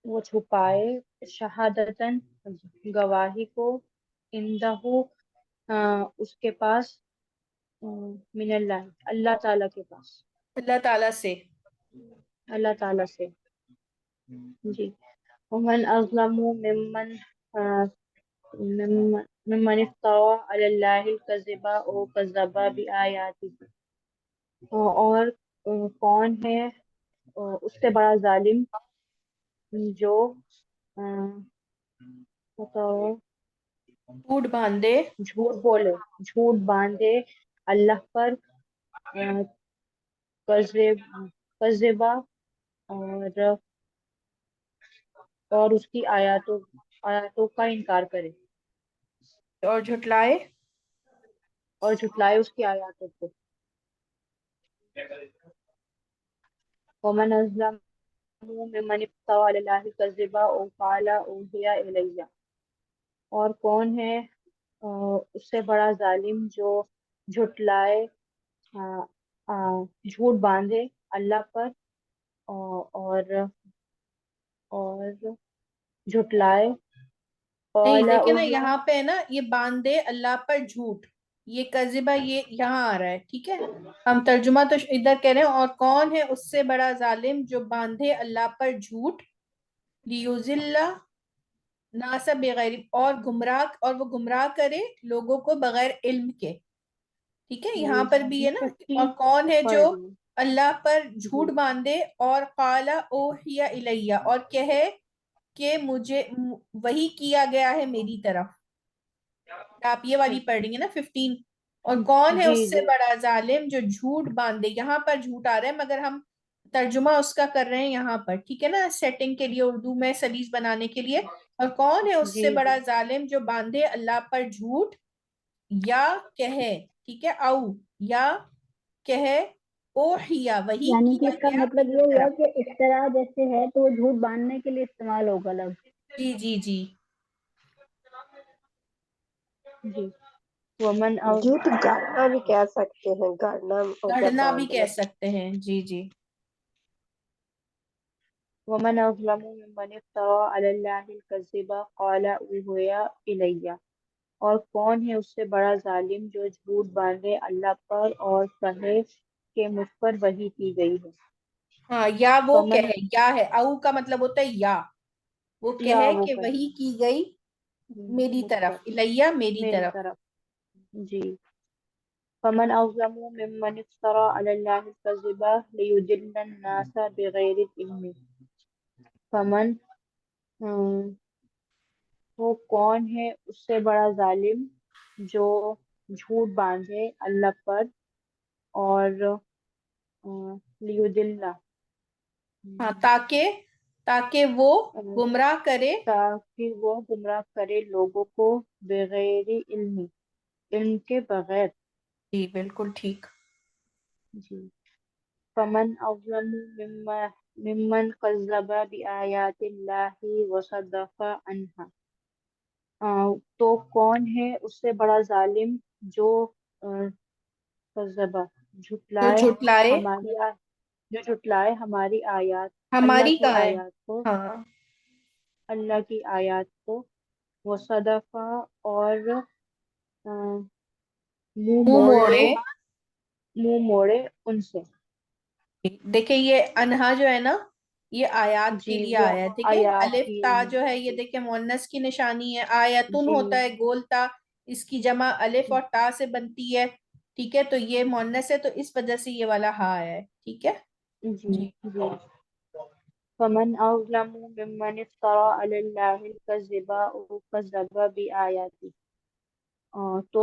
وہ چھپائے شہادتن گواہی کو اندہ اس کے پاس من اللہ اللہ تعالیٰ کے پاس اللہ تعالیٰ سے. اللہ تعالیٰ سے جی ومن اظلم ممن ممن افترى علی اللہ الکذب او کذب بآیاتہ اور کون ہے اس سے بڑا ظالم جو بتاؤ جھوٹ باندھے جھوٹ باندھے اللہ پر کذبہ اور اس کی آیاتوں کا انکار کرے اور جھٹلائے اس کی آیاتوں کو. ومن اظلم ممن افترى علی اللہ الکذب او قال اوحی الی اور کون ہے اس سے بڑا ظالم جو جھٹلائے جھوٹ باندھے اللہ پر اور جھٹلائے نہیں قال دیکھیں نا اوحی یہاں پہ ہے نا یہ باندھے اللہ پر جھوٹ، یہ کذبہ یہ یہاں آ رہا ہے. ٹھیک ہے ہم ترجمہ تو ادھر کہہ رہے ہیں اور کون ہے اس سے بڑا ظالم جو باندھے اللہ پر جھوٹ لیوزل ناس بغیر اور وہ گمراہ کرے لوگوں کو بغیر علم کے. ٹھیک ہے یہاں پر بھی ہے نا اور کون ہے جو اللہ پر جھوٹ باندھے اور قال اوحی الیہ اور کہے کہ مجھے وہی کیا گیا ہے میری طرف. آپ یہ والی پڑھ رہی ہیں نا 15. اور کون ہے اس سے بڑا ظالم جو جھوٹ باندھے، یہاں پر جھوٹ آ رہا ہے مگر ہم ترجمہ اس کا کر رہے ہیں یہاں پر. ٹھیک ہے نا سیٹنگ کے لیے اردو میں سلیس بنانے کے لیے. اور کون ہے اس سے بڑا ظالم جو باندھے اللہ پر جھوٹ یا کہے، ٹھیک ہے او یا کہے اوحیا وہی یعنی کہ کیا اس کا گیا مطلب میری یہ ہوا طرف. کہ افترا جیسے ہے تو وہ جھوٹ باندھنے کے لیے استعمال ہوگا لفظ. جی جی جی جی ومن جھوٹ گاڑنا بھی کہہ سکتے ہیں، گاڑنا جب گڑنا بھی باندھنا. کہہ سکتے ہیں. جی جی ومن اظلم ممن افترى علی اللہ الکذب قال اوحی الی اور کون ہے اس سے بڑا ظالم جو جھوٹ باندھے اللہ پر اور کہے کہ مجھ پر وحی کی گئی ہے. ہاں یا وہ ومن کہے، یا ہے او کا مطلب ہوتا ہے یا وہ یا کہے وہ کہ کہے وہی کی گئی میری مجھ طرف، پر الیہ میری میری طرف. طرف. جی فمن اظلم ممن افترى علی اللہ الکذب لیضل الناس بغیر علم فمن وہ کون ہے اس سے بڑا ظالم جو جھوٹ باندھے اللہ پر اور لیضل ہاں تاکہ وہ گمراہ کرے تاکہ وہ گمراہ کرے لوگوں کو بغیر علم کے بغیر. جی بالکل ٹھیک. جی فمن اظلم ممن کذب بآیات اللہ وصدق عنہا تو کون ہے اس سے بڑا ظالم جو کذب جو جھٹلائے ہماری آیات ہماری کہاں ہے. ہاں اللہ کی آیات کو وصدق اور منہ موڑے ان سے. دیکھیں یہ انہا جو ہے نا یہ آیات کے جی لیے وہ آیا ہے. ٹھیک ہے آیات الف کی تا جو ہے یہ دیکھیں مؤنث کی نشانی ہے. آیتن جی ہوتا ہے گول تا، اس کی جمع الف اور تا سے بنتی ہے. ٹھیک ہے تو یہ مؤنث ہے تو اس وجہ سے یہ والا ہا ہے. ٹھیک ہے جی جی فمن اظلم ممن افترى علی اللہ الکذب او کذب بآیاتہ تو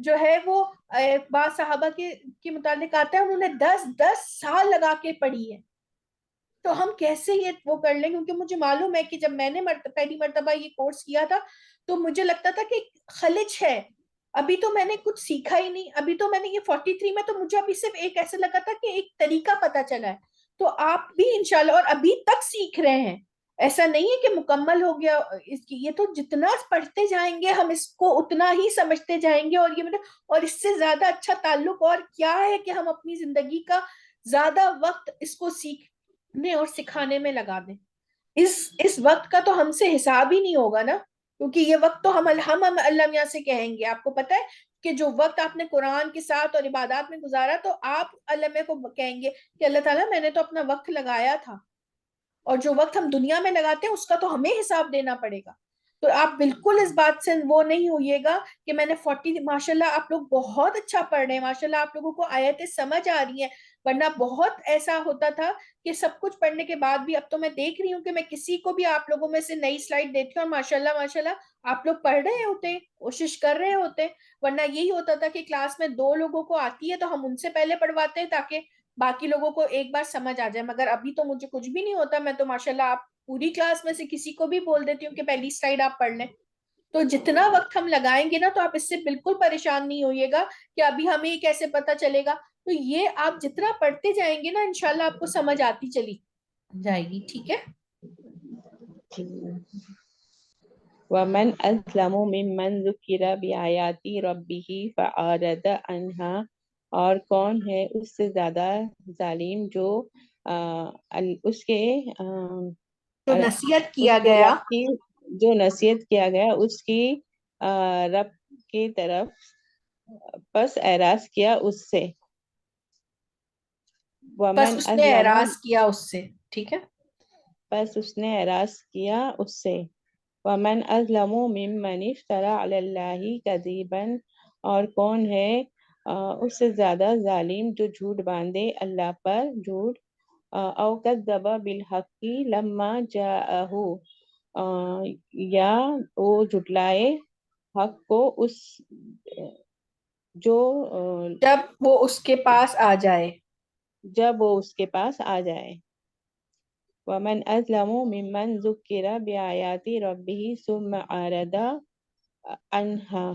جو ہے وہ بعض صحابہ کے متعلق آتا ہے انہوں نے 10 سال لگا کے پڑھی ہے. تو ہم کیسے یہ وہ کر لیں؟ کیونکہ مجھے معلوم ہے کہ جب میں نے پہلی مرتبہ یہ کورس کیا تھا تو مجھے لگتا تھا کہ خلج ہے، ابھی تو میں نے کچھ سیکھا ہی نہیں. ابھی تو میں نے یہ 43 میں تو مجھے ابھی صرف ایک ایسا لگا تھا کہ ایک طریقہ پتا چلا ہے. تو آپ بھی انشاءاللہ اور ابھی تک سیکھ رہے ہیں، ایسا نہیں ہے کہ مکمل ہو گیا اس کی. یہ تو جتنا پڑھتے جائیں گے ہم اس کو اتنا ہی سمجھتے جائیں گے. اور یہ اور اس سے زیادہ اچھا تعلق اور کیا ہے کہ ہم اپنی زندگی کا زیادہ وقت اس کو سیکھنے اور سکھانے میں لگا دیں. اس وقت کا تو ہم سے حساب ہی نہیں ہوگا نا، کیونکہ یہ وقت تو ہم اللہ میاں سے کہیں گے. آپ کو پتہ ہے کہ جو وقت آپ نے قرآن کے ساتھ اور عبادات میں گزارا تو آپ اللہ میاں کو کہیں گے کہ اللہ تعالیٰ میں نے تو اپنا وقت لگایا تھا، اور جو وقت ہم دنیا میں لگاتے ہیں اس کا تو ہمیں حساب دینا پڑے گا. تو آپ بالکل اس بات سے وہ نہیں ہوئیے گا کہ میں نے 40. ماشاءاللہ آپ لوگ بہت اچھا پڑھ رہے ہیں، ماشاءاللہ آپ لوگوں کو آیتیں سمجھ آ رہی ہیں. ورنہ بہت ایسا ہوتا تھا کہ سب کچھ پڑھنے کے بعد بھی اب تو میں دیکھ رہی ہوں کہ میں کسی کو بھی آپ لوگوں میں سے نئی سلائیڈ دیتی ہوں اور ماشاءاللہ آپ لوگ پڑھ رہے ہوتے، کوشش کر رہے ہوتے. ورنہ یہی ہوتا تھا کہ کلاس میں 2 لوگوں کو آتی ہے تو ہم ان سے پہلے پڑھواتے ہیں تاکہ باقی لوگوں کو ایک بار سمجھ آ جائے. مگر ابھی تو مجھے کچھ بھی نہیں ہوتا، میں تو ماشاءاللہ آپ پوری کلاس میں سے کسی کو بھی بول دیتی ہوں کہ پہلی سلائیڈ آپ پڑھ لیں. تو جتنا وقت ہم لگائیں گے نا تو آپ اس سے بالکل پریشان نہیں ہوئیے گا کہ ابھی ہمیں کیسے پتا چلے گا. تو یہ آپ جتنا پڑھتے جائیں گے نا انشاءاللہ آپ کو سمجھ آتی چلی جائے گی. ٹھیک ہے. وَمَنْ أَظْلَمُ مِمَّنْ ذُكِّرَ بِآيَاتِ رَبِّهِ فَأَعْرَضَ عَنْهَا، اور کون ہے اس سے زیادہ ظالم جو اس کے جو نصیحت کیا گیا رب کی جو نصیحت کیا گیا اس کی رب کی طرف پس اعراض کیا اس سے. بس وَمَنْ اس نے أَظْلَمُ، اعراض کیا اس سے. ٹھیک ہے. بس اس نے اعراض کیا اس سے. وَمَنْ أَظْلَمُ مِمَّنِ افْتَرَى عَلَى اللَّهِ كَذِبًا، اور کون ہے اس سے زیادہ ظالم جو جھوٹ باندھے اللہ پر جھوٹ. او کذب بالحق لما جاءه، یا وہ جھٹلائے حق کو اس جو جب وہ اس کے پاس آ جائے. جب وہ اس کے پاس آ جائے. وَمَنْ أَظْلَمُ مِمَّنْ ذُكِّرَ بِآيَاتِ رَبِّهِ ثُمَّ أَعْرَضَ عَنْهَا،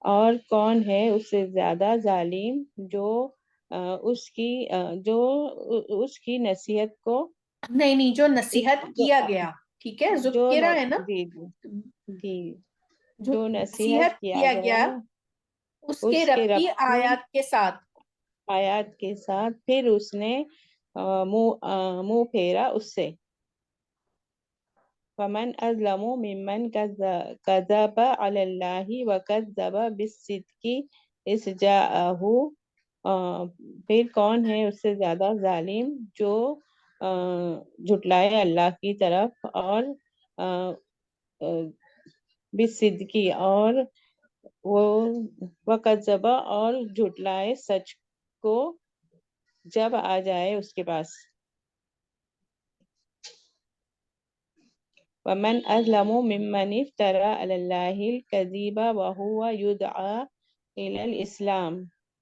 اور کون ہے اس سے زیادہ ظالم جو اس کی نصیحت کو نہیں جو نصیحت کیا گیا. ٹھیک ہے. ذکرہ ہے نا. جی جو جو نصیحت کیا گیا اس کے رب کی آیات کے ساتھ پھر اس نے منہ پھیرا اس سے. فَمَنْ أَظْلَمُ مِمَّنْ كَذَبَ عَلَى اللَّهِ وَكَذَّبَ بِالصِّدْقِ إِذْ جَاءَهُ، پھر کون ہے اس سے زیادہ ظالم جو جھٹلائے اللہ کی طرف اور بالصدق، اور وہ وَكَذَّبَ اور جھٹلائے سچ کو جب آ جائے اس کے پاس. وَمَنْ أَظْلَمُ مِمَّنِ افْتَرَى عَلَى اللَّهِ الْكَذِبَ وَهُوَ يُدْعَى إِلَى الْإِسْلَامِ،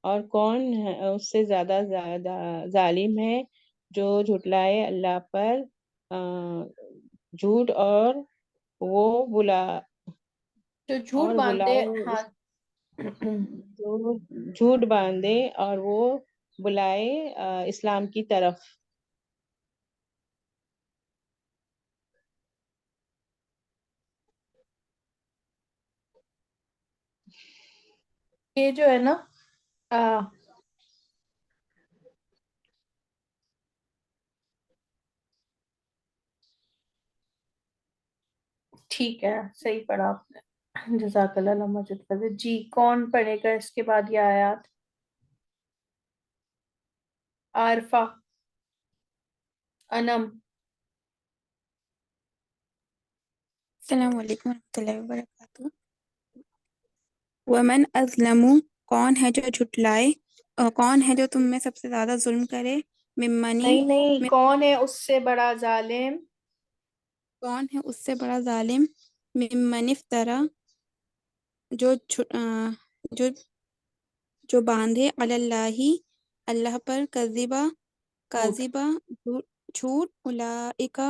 اور کون اس سے زیادہ ظالم ہے جو جھٹلائے اللہ پر جھوٹ اور وہ جو جھوٹ باندھے. ہاں جو جھوٹ باندھے اور وہ بلائے اسلام کی طرف. یہ جو ہے نا ٹھیک ہے صحیح پڑھا آپ نے. جزاک اللہ مجد فضل. جی کون پڑھے گا اس کے بعد یہ آیات؟ عارفہ، انم. السلام علیکم ورحمۃ اللہ وبرکاتہ. ومن ازلم، کون ہے جو جھٹلائے، کون ہے جو تم میں سب سے زیادہ ظلم کرے، ممنی، نہیں کون ہے اس سے بڑا ظالم، کون ہے اس سے بڑا ظالم، ممن افترا، جو جو باندھے علی اللہ اللہ پر کاذبہ جھوٹ اولئک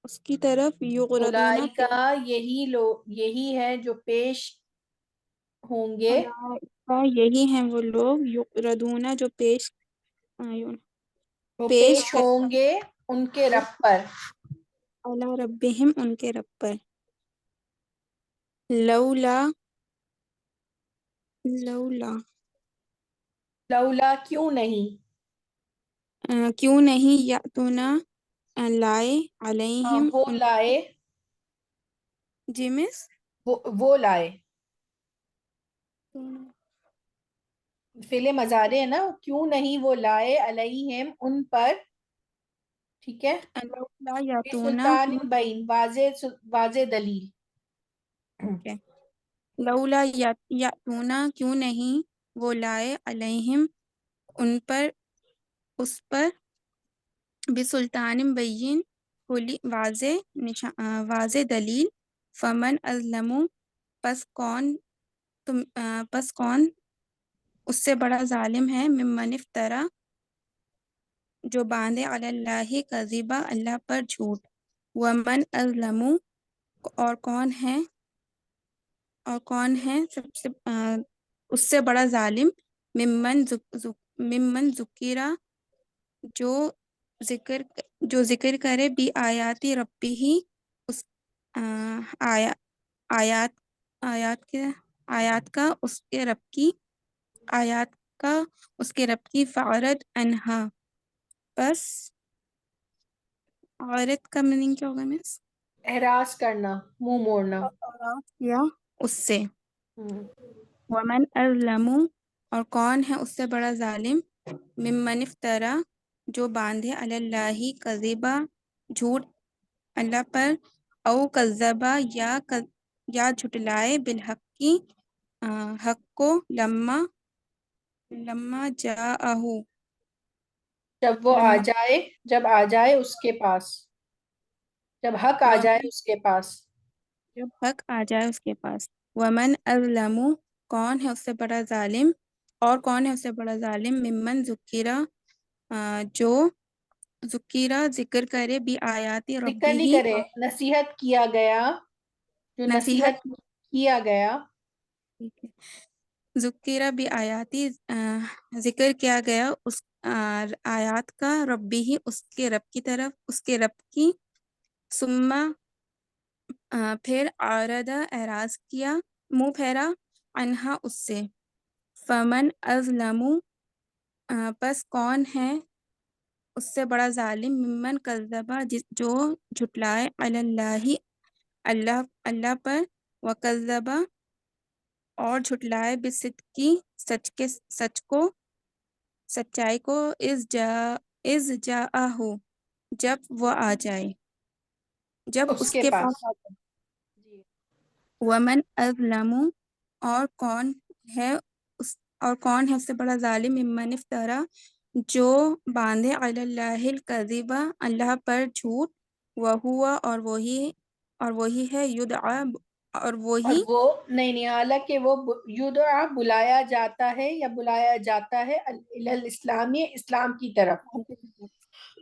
اس کی طرف یغردون اولئکا یہی ہے جو پیش ہوں گے، یہی ہیں وہ لوگ یغردون جو پیش وہ پیش پیش ہوں گے ان کے رب پر، علی ربہم ان کے رب پر. لولا لولا کیوں نہیں، کیوں نہیں یاتونا لائے علیہم وہ لائے، جی مس وہ لائے، فعل مضارع ہے نا، کیوں نہیں وہ لائے علیہم ان پر، ٹھیک ہے، لولا یاتونا سلطان بین واضح دلیل. لولا یاتونا کیوں نہیں وہ لائے علیہم ان پر اس پر بسلطان بین کھلی واضح دلیل. فمن ازلم پس کون اس سے بڑا ظالم ہے ممن افترا جو باندھے علی اللہ کذبا اللہ پر جھوٹ. ومن ازلم اور کون ہے سب سے اس سے بڑا ظالم ممن ذکیرا جو ذکر کرے بھی آیاتی ربی ہی اس آیات کا اس کے رب کی آیات کا اس کے رب کی فعرض انہا بس. عورت کا میننگ کیا ہوگا مس؟ احراز کرنا، منہ موڑنا. یا اس سے. ومن ازلم اور کون ہے اس سے بڑا ظالم ممن افترا جو باندھے علی اللہ کذبا جھوٹ اللہ پر او کذبا یا جھٹلائے بالحق کی حق کو لما جاءہ جب آ جائے اس کے پاس، جب حق آ جائے اس کے پاس. جب حق آ جائے اس کے پاس. ومن ازلم کون ہے اس سے بڑا ظالم اور کون ہے اس سے بڑا ظالم ممن ذکیرا جو ذکیرا ذکر کرے بھی آیاتی ذکر ربی نہیں ہی کرے، نصیحت کیا گیا، جو نصیحت کیا گیا. ذکیرا بھی آیاتی ذکر کیا گیا اس آیات کا ربی ہی اس کے رب کی طرف اس کے رب کی. ثم پھر عارضہ اعراض کیا منہ پھیرا انہا اس سے. فمن ازلم پس کون ہے اس سے بڑا ظالم ممن کذبا جو جھٹلائے علی اللہ پر وکذبا اور جھٹلائے بالصدق سچائی کو از جاءہ جب وہ آ جائے جب اس کے پاس آ جائے. ومن ازلم اور کون ہے اس سے بڑا ظالم ممن افترا جو باندھے علی اللہ الکذبا اللہ پر جھوٹ وہوا اور وہی ہے یدعا اور وہی وہ نہیں حالانکہ وہ یدعا بلایا جاتا ہے یا بلایا جاتا ہے الاسلام اسلام کی طرف.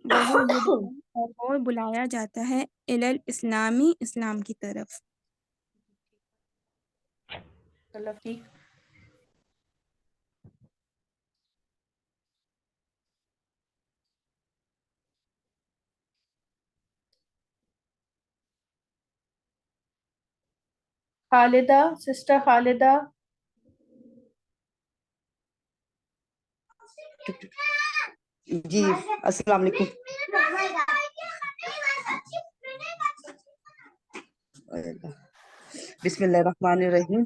وہو یدعا اور وہ بلایا جاتا ہے الاسلامی اسلام کی طرف. چلو ٹھیک. خالدہ، سسٹر خالدہ. جی السلام علیکم. بسم اللہ الرحمن الرحیم.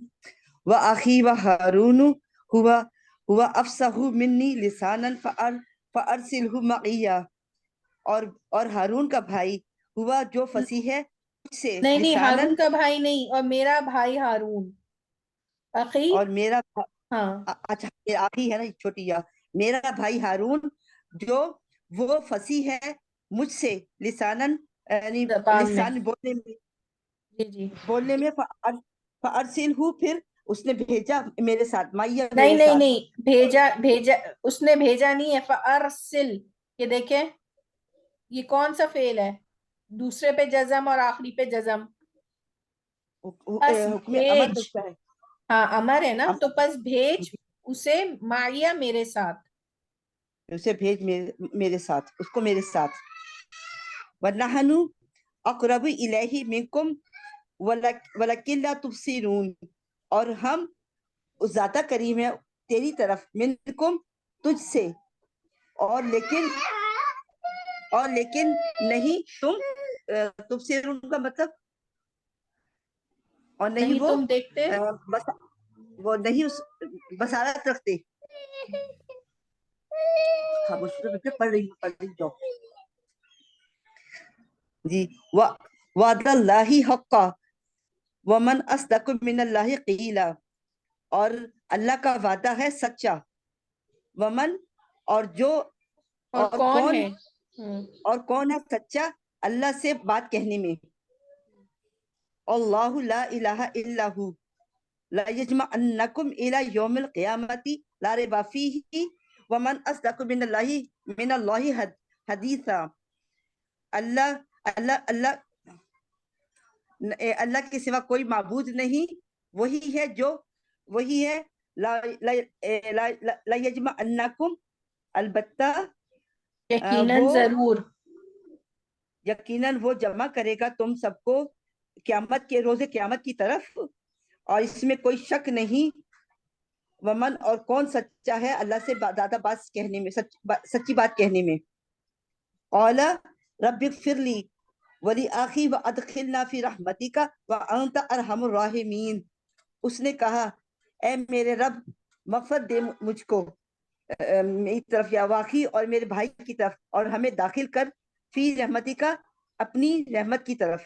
وأخی وہارون ہوا افصح منی لسانا فارسلہ معی. اور ہارون کا بھائی ہوا جو فصیح ہے مجھ سے نہیں لسانا. ہارون کا بھائی نہیں، اور میرا بھائی ہارون. اخی اور میرا ہاں اچھا آخری ہے نا چھوٹی یا میرا بھائی ہارون جو وہ فصیح ہے مجھ سے لسانن یعنی زبان میں. لسان جی بولنے میں فارسلہ پھر اس نے بھیجا میرے ساتھ، مائیا نہیں میرے نہیں ساتھ. نہیں، بھیجا اس نے بھیجا نہیں ہے. فارسل، یہ دیکھیں یہ کون سا فعل ہے، دوسرے پہ جزم اور آخری پہ جزم. پس حکم امر بھیج، بچتا ہے. ہاں امر ہے نا، تو پس بھیج جی، اسے ماریا میرے ساتھ. اسے بھیج میرے ساتھ، اس کو میرے ساتھ. وَنَحْنُ أَقْرَبُ إِلَيْهِ مِنْكُمْ وَلَكِنْ لَا تُبْصِرُونَ، اور ہم زیادہ قریب ہیں تیری طرف، منکم تجھ سے، اور لیکن نہیں تم تبصرون کا مطلب، اور نہیں وہ تم دیکھتے. وہ نہیں اس بصارت رکھتے. خاموش ہو جاؤ، پڑھ رہی جاؤ. جی. وعد اللہ حقا ومن اصدق من اللہ قیلا، اور اللہ کا وعدہ ہے سچا. ومن، اور جو، اور کون ہے، اور کون ہے سچا اللہ سے بات کہنے میں. اللہ لا الہ الا ہو لا یجمعنکم الی یوم القیامت لا ریب فیہ ومن اصدق من اللہ حدیثا. اللہ کے سوا کوئی معبود نہیں، وہی ہے لا یجمعنکم، البتہ یقیناً وہ جمع کرے گا تم سب کو قیامت کے روز قیامت کی طرف، اور اس میں کوئی شک نہیں. ومن، اور کون سچا ہے اللہ سے زیادہ بات کہنے میں، سچی بات کہنے میں. قال رب اغفر لی ولی آخی وادخلنا فی رحمتک وانت ارحم الراحمین. اس نے کہا اے میرے رب مغفرت دے مجھ کو، میری طرف، یا واقعی اور میرے بھائی کی طرف، اور ہمیں داخل کر فی رحمتک، اپنی رحمت کی طرف،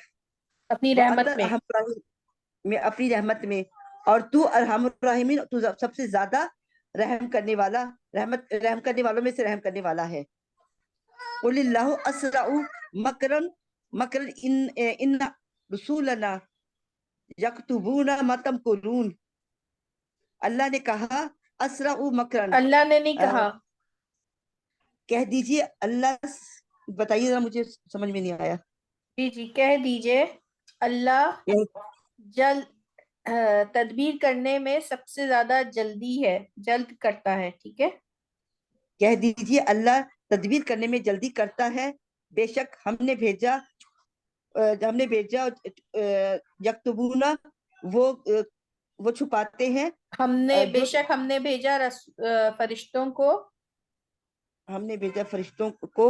اپنی رحمت میں، اپنی رحمت میں، اور تو ارحم الراحمین، تو سب سے زیادہ رحم کرنے والا، رحم کرنے والوں میں سے رحم کرنے والا ہے. قل اللہ اسرع مکرا ان رسولنا یکتبون ما تمکرون. اللہ نے کہا اسرع مکرا، اللہ نے نہیں کہا. کہہ دیجئے اللہ، بتائیے ذرا، مجھے سمجھ میں نہیں آیا. جی کہہ دیجئے اللہ جلد تدبیر کرنے میں سب سے زیادہ جلدی ہے، جلد کرتا ہے. ٹھیک ہے، کہہ دیجئے اللہ تدبیر کرنے میں جلدی کرتا ہے، بے شک ہم نے بھیجا یکتبون، وہ چھپاتے ہیں. بے شک ہم نے بھیجا فرشتوں کو، ہم نے بھیجا فرشتوں کو.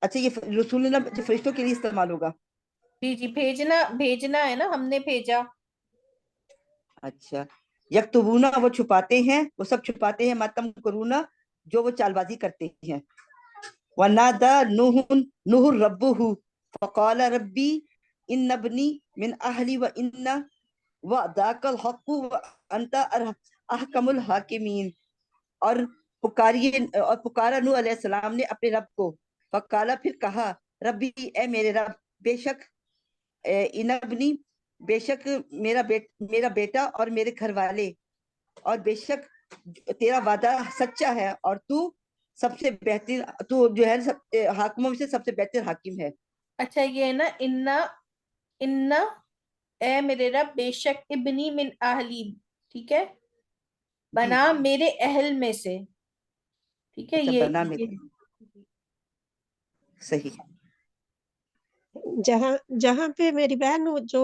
اچھا، یہ رسول فرشتوں کے لیے استعمال ہوگا. جی بھیجنا ہے نا، ہم نے بھیجا. اچھا، یکتبون، وہ چھپاتے ہیں، وہ سب چھپاتے ہیں، ماتم کرونا، جو وہ چال بازی کرتے ہیں. وَنَادَى نُوحٌ رَبَّهُ فَقَالَ رَبِّ إِنَّ ابْنِي مِنْ أَهْلِي وَإِنَّ وَعْدَكَ الْحَقُّ وَأَنْتَ أَحْكَمُ الْحَاكِمِينَ. اور پکارا نوح علیہ السلام نے اپنے رب کو. فقالا، پھر کہا، ربی، اے میرے رب، بے شک انبنی، بے شک میرا بیٹا اور میرے گھر والے، اور بے شک تیرا وعدہ سچا ہے، اور تو سب سے بہتر، تو جو ہے حاکموں میں سے سب سے بہتر حاکم ہے. اچھا، یہ ہے نا ان اے میرے رب، بے شک ابنی من اہلی، ٹھیک ہے، بنا میرے اہل میں سے. ٹھیک ہے، اچھا، یہ بنا میرے، صحیح. جہاں پہ میری بہن جو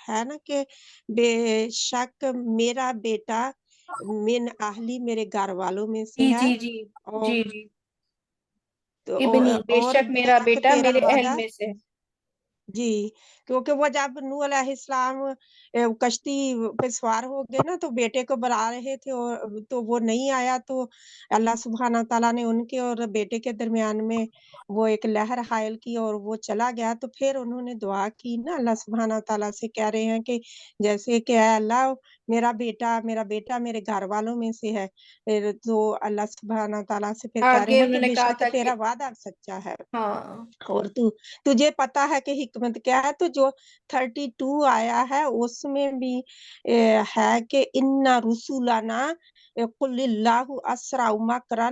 ہے نا کہ بے شک میرا بیٹا من اہلی، میرے گھر والوں میں سے ہے، اور ابنی، بے اور شک بے میرا شک بیٹا تیرا میرے اہل وعدہ. میں سے. جی، کیونکہ وہ جب نوح علیہ السلام کشتی پہ سوار ہو گئے نا، تو بیٹے کو بلا رہے تھے، اور تو وہ نہیں آیا، تو اللہ سبحانہ تعالیٰ نے ان کے اور بیٹے کے درمیان میں وہ ایک لہر حائل کی، اور وہ چلا گیا. تو پھر انہوں نے دعا کی نا، اللہ سبحانہ تعالیٰ سے کہہ رہے ہیں کہ جیسے کہ اے اللہ، میرا بیٹا میرے گھر والوں میں سے ہے. پھر تو اللہ سبحانہ تعالیٰ سے پھر کہہ رہے آگے ہیں انہوں کہ نے بے کہا شک تھا کہ تیرا وعدہ سچا ہے، ہاں، اور تجھے پتا ہے کہ حکمت کیا ہے. تو جو 32 آیا ہے، اس میں بھی ہے کہ اِنَّ رُسُلَنَا قُلِ اللَّهُ أَسْرَعُ مَكْرًا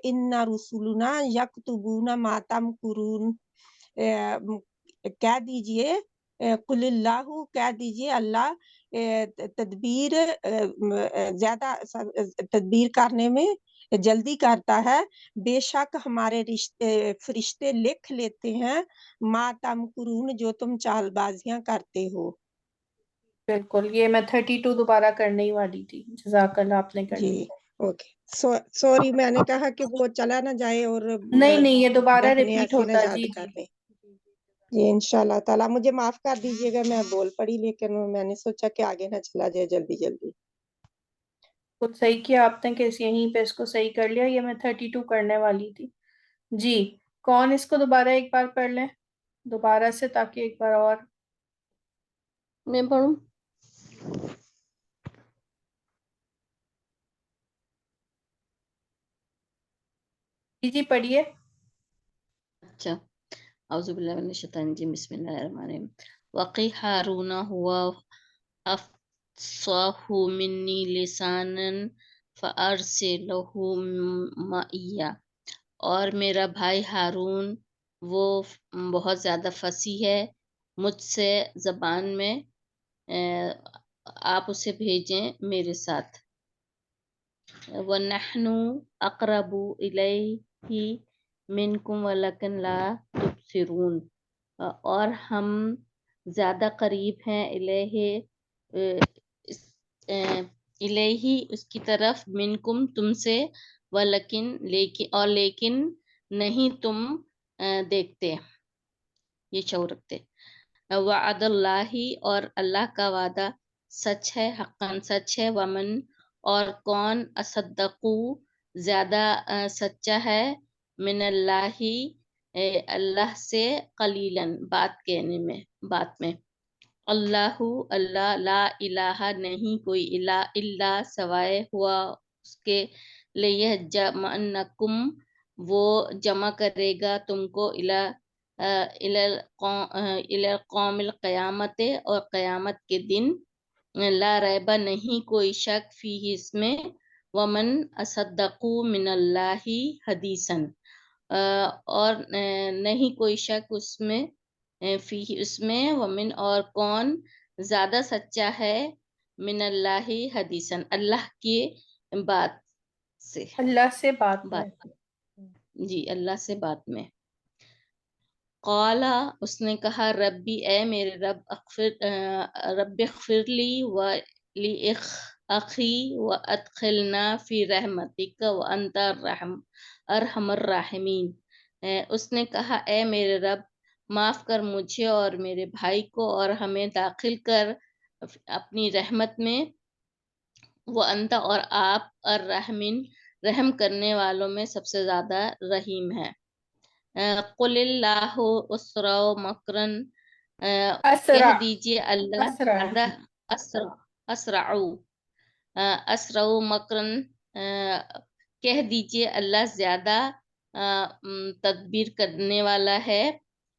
اِنَّ رُسُلُنَا يَكْتُبُونَ مَا تَمْكُرُونَ، کہہ دیجئے قُلِ اللَّهُ، کہہ دیجئے اللہ تدبیر زیادہ تدبیر کرنے میں جلدی کرتا ہے، بے شک ہمارے فرشتے لکھ لیتے ہیں ما تمکرون، جو تم چال بازیاں کرتے ہو۔ بالکل، یہ میں 32 دوبارہ کرنے ہی والی تھی، جزاک اللہ آپ نے کر جی لی۔ اوکے، سوری میں نے کہا کہ وہ چلا نہ جائے اور نہیں نہیں، یہ دوبارہ بہنیں ریپیٹ ایسے نہ ہوتا، یاد جی کر جی۔ لیں۔ جی انشاءاللہ تعالیٰ مجھے معاف کر دیجیے گا، میں بول پڑی لیکن میں نے سوچا کہ آگے نہ چلا جائے جلدی جلدی۔ خود صحیح کیا آپ نے کہ یہیں پہ اس کو صحیح کر لیا، یہ میں 32 کرنے والی تھی۔ جی، کون اس کو دوبارہ ایک بار پڑھ لیں دوبارہ سے، تاکہ ایک بار اور۔ میں پڑھوں؟ جی جی پڑھیے۔ اچھا، اعوذ باللہ من الشیطان الرجیم، بسم اللہ الرحمن الرحیم۔ وقی ہارون ہوا افصاح منی لسانا فارسلہ معیا، اور میرا بھائی ہارون وہ بہت زیادہ فصیح ہے مجھ سے زبان میں، آپ اسے بھیجیں میرے ساتھ۔ وَنَحْنُ أَقْرَبُ إِلَيْهِ مِنْكُمْ وَلَكِنْ لَا تُبْصِرُونَ، اور ہم زیادہ قریب ہیں الیہ اس کی طرف، منکم تم سے، لیکن نہیں تم دیکھتے، یہ شعور رکھتے۔ وعد اللہ، اور اللہ کا وعدہ سچ ہے، حقاً سچ ہے، ومن، اور کون، اصدقو زیادہ سچا ہے، من اللہ اللہ سے، قلیلاً بات میں۔ اللہ لا الہ نہیں کوئی الہ الا سوائے ہوا اس کے، لیجمعنکم وہ جمع کرے گا تم کو، الی قوم القیامت اور قیامت کے دن، لا ریبہ نہیں کوئی شک، فیہ اس میں، ومن اصدق من اللہ حدیثا اور نہیں کوئی شک اس میں، فیہ اس میں، ومن اور کون زیادہ سچا ہے، من اللہ حدیثا اللہ کی بات سے، اللہ سے بات میں۔ جی اللہ سے بات میں۔ قالا اس نے کہا، ربی اے میرے رب، رب اغفر لی و لی اخی و ادخلنا فی رحمتک وانت ارحم الراحمین۔ اس نے کہا، اے میرے رب معاف کر مجھے اور میرے بھائی کو، اور ہمیں داخل کر اپنی رحمت میں، وانت اور آپ، الرحمین رحم کرنے والوں میں سب سے زیادہ رحیم ہیں۔ قل اللہ اسرع مکرن کہہ دیجئے اللہ اسرع مکرن کہہ دیجئے اللہ زیادہ تدبیر کرنے والا ہے،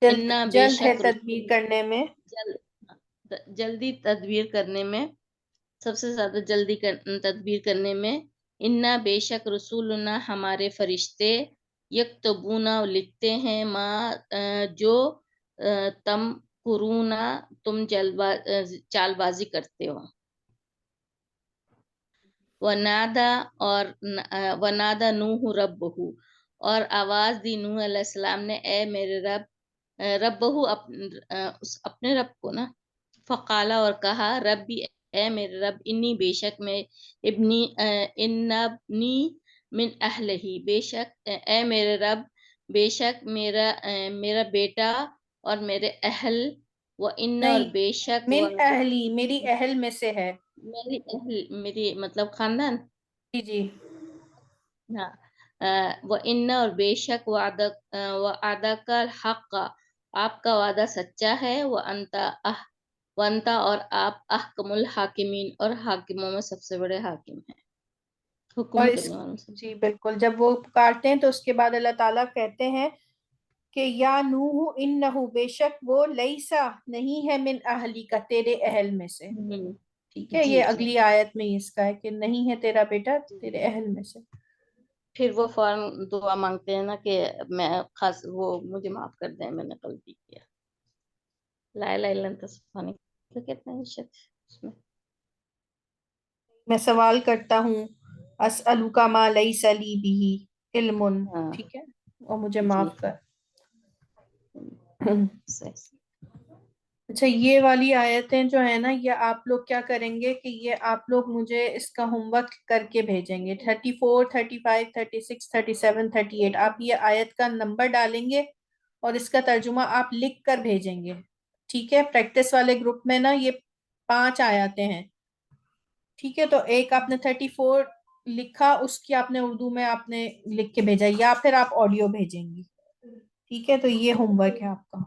جلد ہے تدبیر کرنے میں، جلدی تدبیر کرنے میں، سب سے زیادہ جلدی تدبیر کرنے میں، انا بے شک رسولنا ہمارے فرشتے، یکتبونا لکھتے ہیں، ما جو تم قرونا تم چال بازی کرتے ہو۔ ونادا نوح ربہ، اور آواز دی نوح علیہ السلام نے، اے میرے رب، ربہ اپنے رب کو نا، فقالا اور کہا، ربی اے میرے رب، انی بے شک میں، ابنی من اہلہی بے شک اے میرے رب، بے شک میرا بیٹا اور میرے اہل، و ان اور بے شک من اہلی میری اہل میں سے ہے، میری اہل میری مطلب خاندان، جی جی ہاں، و ان اور بے شک وعدہ کا حق آپ کا وعدہ سچا ہے، وانتا اور آپ احکم الحاکمین اور حاکموں میں سب سے بڑے حاکم ہیں، حکم اور کرنے والوں سے۔ جی بالکل، جب وہ پکارتے ہیں تو اس کے بعد اللہ تعالیٰ کہتے ہیں کہ یا نوح انہو بے شک وہ لیسا نہیں ہے من اہلی کا تیرے اہل میں سے. ٹھیک ہے, جی یہ جی اگلی آیت میں اس کا ہے کہ نہیں ہے تیرا بیٹا تیرے اہل میں سے. پھر وہ فوراً دعا مانگتے ہیں نا کہ میں خاص وہ مجھے معاف کر دیں, میں نے غلطی کیا. لا الہ الا انت سبحانک, کیا کہتے ہیں شاید اس میں. میں سوال کرتا ہوں اسألک ما لیس لی بہ علم. ہاں ٹھیک ہے, اور مجھے جی معاف کر. صحیح. اچھا, یہ والی آیتیں جو ہے نا, یہ آپ لوگ کیا کریں گے کہ یہ آپ لوگ مجھے اس کا ہوم ورک کر کے بھیجیں گے. 34 35 36 37 38 آپ یہ آیت کا نمبر ڈالیں گے اور اس کا ترجمہ آپ لکھ کر بھیجیں گے. ٹھیک ہے, پریکٹس والے گروپ میں نا یہ 5 آیتیں ہیں. ٹھیک ہے, تو ایک آپ نے 34 لکھا, اس کی آپ نے اردو میں آپ نے لکھ کے بھیجا, یا پھر آپ آڈیو بھیجیں گی. ٹھیک ہے, تو یہ ہوم ورک ہے آپ کا.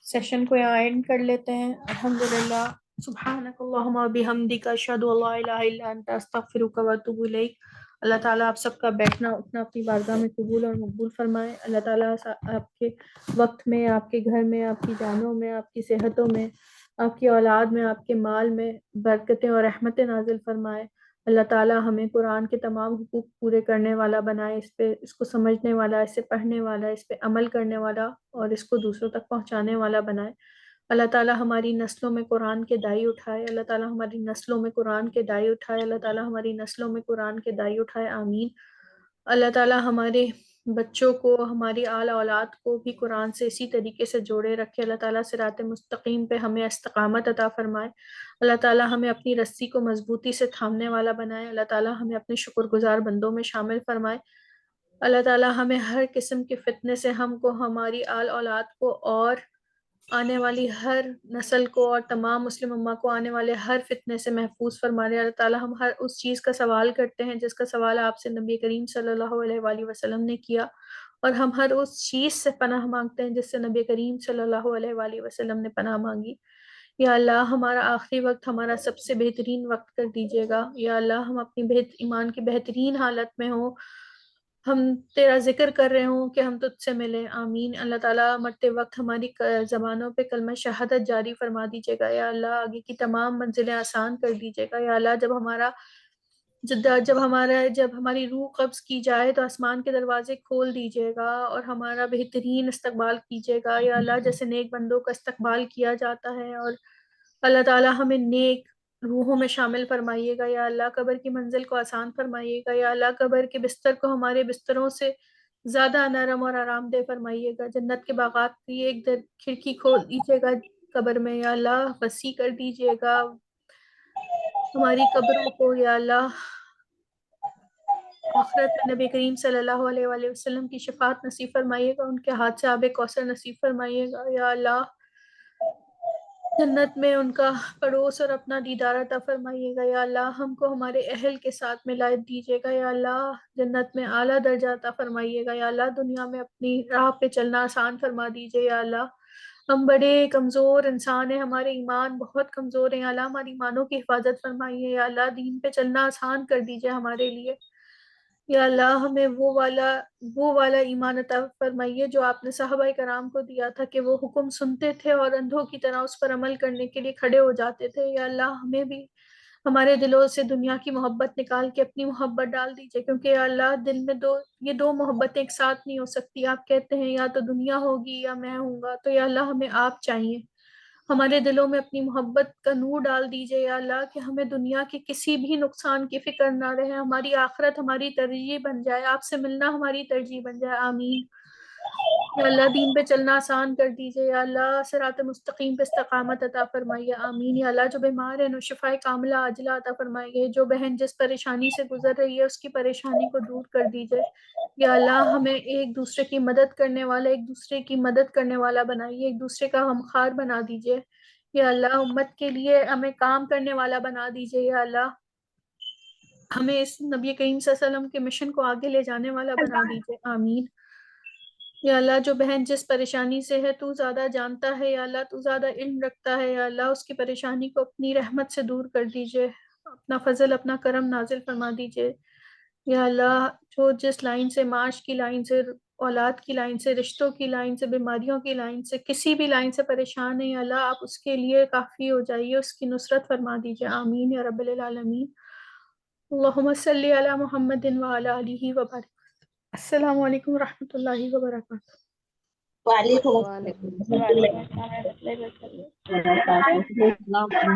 سیشن کو یہاں اینڈ کر لیتے ہیں. الحمدللہ, سبحانک اللہم و بحمدک, اشہد ان لا الہ الا انت, استغفرک و اتوب الیک. اللہ تعالیٰ آپ سب کا بیٹھنا اٹھنا اپنی بارگاہ میں قبول اور مقبول فرمائے. اللہ تعالیٰ آپ کے وقت میں, آپ کے گھر میں, آپ کی جانوں میں, آپ کی صحتوں میں, آپ کی اولاد میں, آپ کے مال میں برکتیں اور رحمتیں نازل فرمائے. اللہ تعالیٰ ہمیں قرآن کے تمام حقوق پورے کرنے والا بنائے, اس کو سمجھنے والا, اسے پڑھنے والا, اس پہ عمل کرنے والا اور اس کو دوسروں تک پہنچانے والا بنائے. اللہ تعالیٰ ہماری نسلوں میں قرآن کے دائی اٹھائے. اللہ تعالیٰ ہماری نسلوں میں قرآن کے دائی اٹھائے. اللہ تعالیٰ ہماری نسلوں میں قرآن کے دائی اٹھائے. آمین. اللہ تعالیٰ ہمارے بچوں کو, ہماری آل اولاد کو بھی قرآن سے اسی طریقے سے جوڑے رکھے. اللہ تعالیٰ صراط مستقیم پہ ہمیں استقامت عطا فرمائے. اللہ تعالیٰ ہمیں اپنی رسی کو مضبوطی سے تھامنے والا بنائے. اللہ تعالیٰ ہمیں اپنے شکر گزار بندوں میں شامل فرمائے. اللہ تعالیٰ ہمیں ہر قسم کے فتنے سے, ہم کو, ہماری آل اولاد کو اور آنے والی ہر نسل کو اور تمام مسلم امہ کو آنے والے ہر فتنے سے محفوظ فرمائے. اللہ تعالیٰ ہم ہر اس چیز کا سوال کرتے ہیں جس کا سوال آپ سے نبی کریم صلی اللہ علیہ وآلہ وسلم نے کیا, اور ہم ہر اس چیز سے پناہ مانگتے ہیں جس سے نبی کریم صلی اللہ علیہ وآلہ وسلم نے پناہ مانگی. یا اللہ ہمارا آخری وقت ہمارا سب سے بہترین وقت کر دیجیے گا. یا اللہ ہم اپنی ایمان کی بہترین حالت میں ہوں, ہم تیرا ذکر کر رہے ہوں کہ ہم تجھ سے ملیں. آمین. اللہ تعالیٰ مرتے وقت ہماری زبانوں پہ کلمہ شہادت جاری فرما دیجیے گا. یا اللہ آگے کی تمام منزلیں آسان کر دیجیے گا. یا اللہ جب ہماری روح قبض کی جائے تو آسمان کے دروازے کھول دیجیے گا اور ہمارا بہترین استقبال کیجیے گا. یا اللہ جیسے نیک بندوں کا استقبال کیا جاتا ہے, اور اللہ تعالیٰ ہمیں نیک روحوں میں شامل فرمائیے گا. یا اللہ قبر کی منزل کو آسان فرمائیے گا. یا اللہ قبر کے بستر کو ہمارے بستروں سے زیادہ نرم اور آرام دہ فرمائیے گا. جنت کے باغات کی ایک کھڑکی کھول دیجیے گا قبر میں. یا اللہ وسیع کر دیجیے گا ہماری قبروں کو. یا اللہ آخرت میں نبی کریم صلی اللہ علیہ وآلہ وسلم کی شفاعت نصیب فرمائیے گا, ان کے ہاتھ سے آب کوثر نصیب فرمائیے گا. یا اللہ جنت میں ان کا پڑوس اور اپنا دیدار عطا فرمائیے گا. یا اللہ ہم کو ہمارے اہل کے ساتھ ملا دیجیے گا. یا اللہ جنت میں اعلیٰ درجہ عطا فرمائیے گا. یا اللہ دنیا میں اپنی راہ پہ چلنا آسان فرما دیجیے. یا اللہ ہم بڑے کمزور انسان ہیں, ہمارے ایمان بہت کمزور ہیں. یا اللہ ہماری ایمانوں کی حفاظت فرمائیے. یا اللہ دین پہ چلنا آسان کر دیجیے ہمارے لیے. یا اللہ ہمیں وہ والا ایمان عطا فرمائیے جو آپ نے صحابہ کرام کو دیا تھا, کہ وہ حکم سنتے تھے اور اندھوں کی طرح اس پر عمل کرنے کے لیے کھڑے ہو جاتے تھے. یا اللہ ہمیں بھی ہمارے دلوں سے دنیا کی محبت نکال کے اپنی محبت ڈال دیجیے, کیونکہ یا اللہ دل میں یہ دو محبتیں ایک ساتھ نہیں ہو سکتی. آپ کہتے ہیں یا تو دنیا ہوگی یا میں ہوں گا, تو یا اللہ ہمیں آپ چاہیے. ہمارے دلوں میں اپنی محبت کا نور ڈال دیجیے. یا اللہ کہ ہمیں دنیا کے کسی بھی نقصان کی فکر نہ رہے, ہماری آخرت ہماری ترجیح بن جائے, آپ سے ملنا ہماری ترجیح بن جائے. آمین. یا اللہ دین پہ چلنا آسان کر دیجیے. یا اللہ صراط مستقیم پہ استقامت عطا فرمائیے. آمین. یا اللہ جو بیمار ہیں شفاء کاملہ عاجلہ عطا فرمائیے. جو بہن جس پریشانی سے گزر رہی ہے اس کی پریشانی کو دور کر دیجیے. یا اللہ ہمیں ایک دوسرے کی مدد کرنے والا بنائیے, ایک دوسرے کا غمخوار بنا دیجیے. یا اللہ امت کے لیے ہمیں کام کرنے والا بنا دیجیے. یا اللہ ہمیں اس نبی کریم صلی اللہ علیہ وسلم کے مشن کو آگے لے جانے والا بنا دیجیے. آمین. یا اللہ جو بہن جس پریشانی سے ہے تو زیادہ جانتا ہے. یا اللہ تو زیادہ علم رکھتا ہے. یا اللہ اس کی پریشانی کو اپنی رحمت سے دور کر دیجیے, اپنا فضل اپنا کرم نازل فرما دیجیے. یا اللہ جو جس لائن سے معاش کی لائن سے اولاد کی لائن سے، رشتوں کی لائن سے، بیماریوں کی لائن سے، کسی بھی لائن سے پریشان ہے، یا اللہ آپ اس کے لیے کافی ہو جائیے، اس کی نصرت فرما دیجیے، آمین یا رب العالمین۔ اللہم صلی علی محمد وعلی آلہ وبارک۔ السلام علیکم ورحمۃ اللہ وبرکاتہ۔ وعلیکم وعلیکم السلام ورحمۃ اللہ وبرکاتہ۔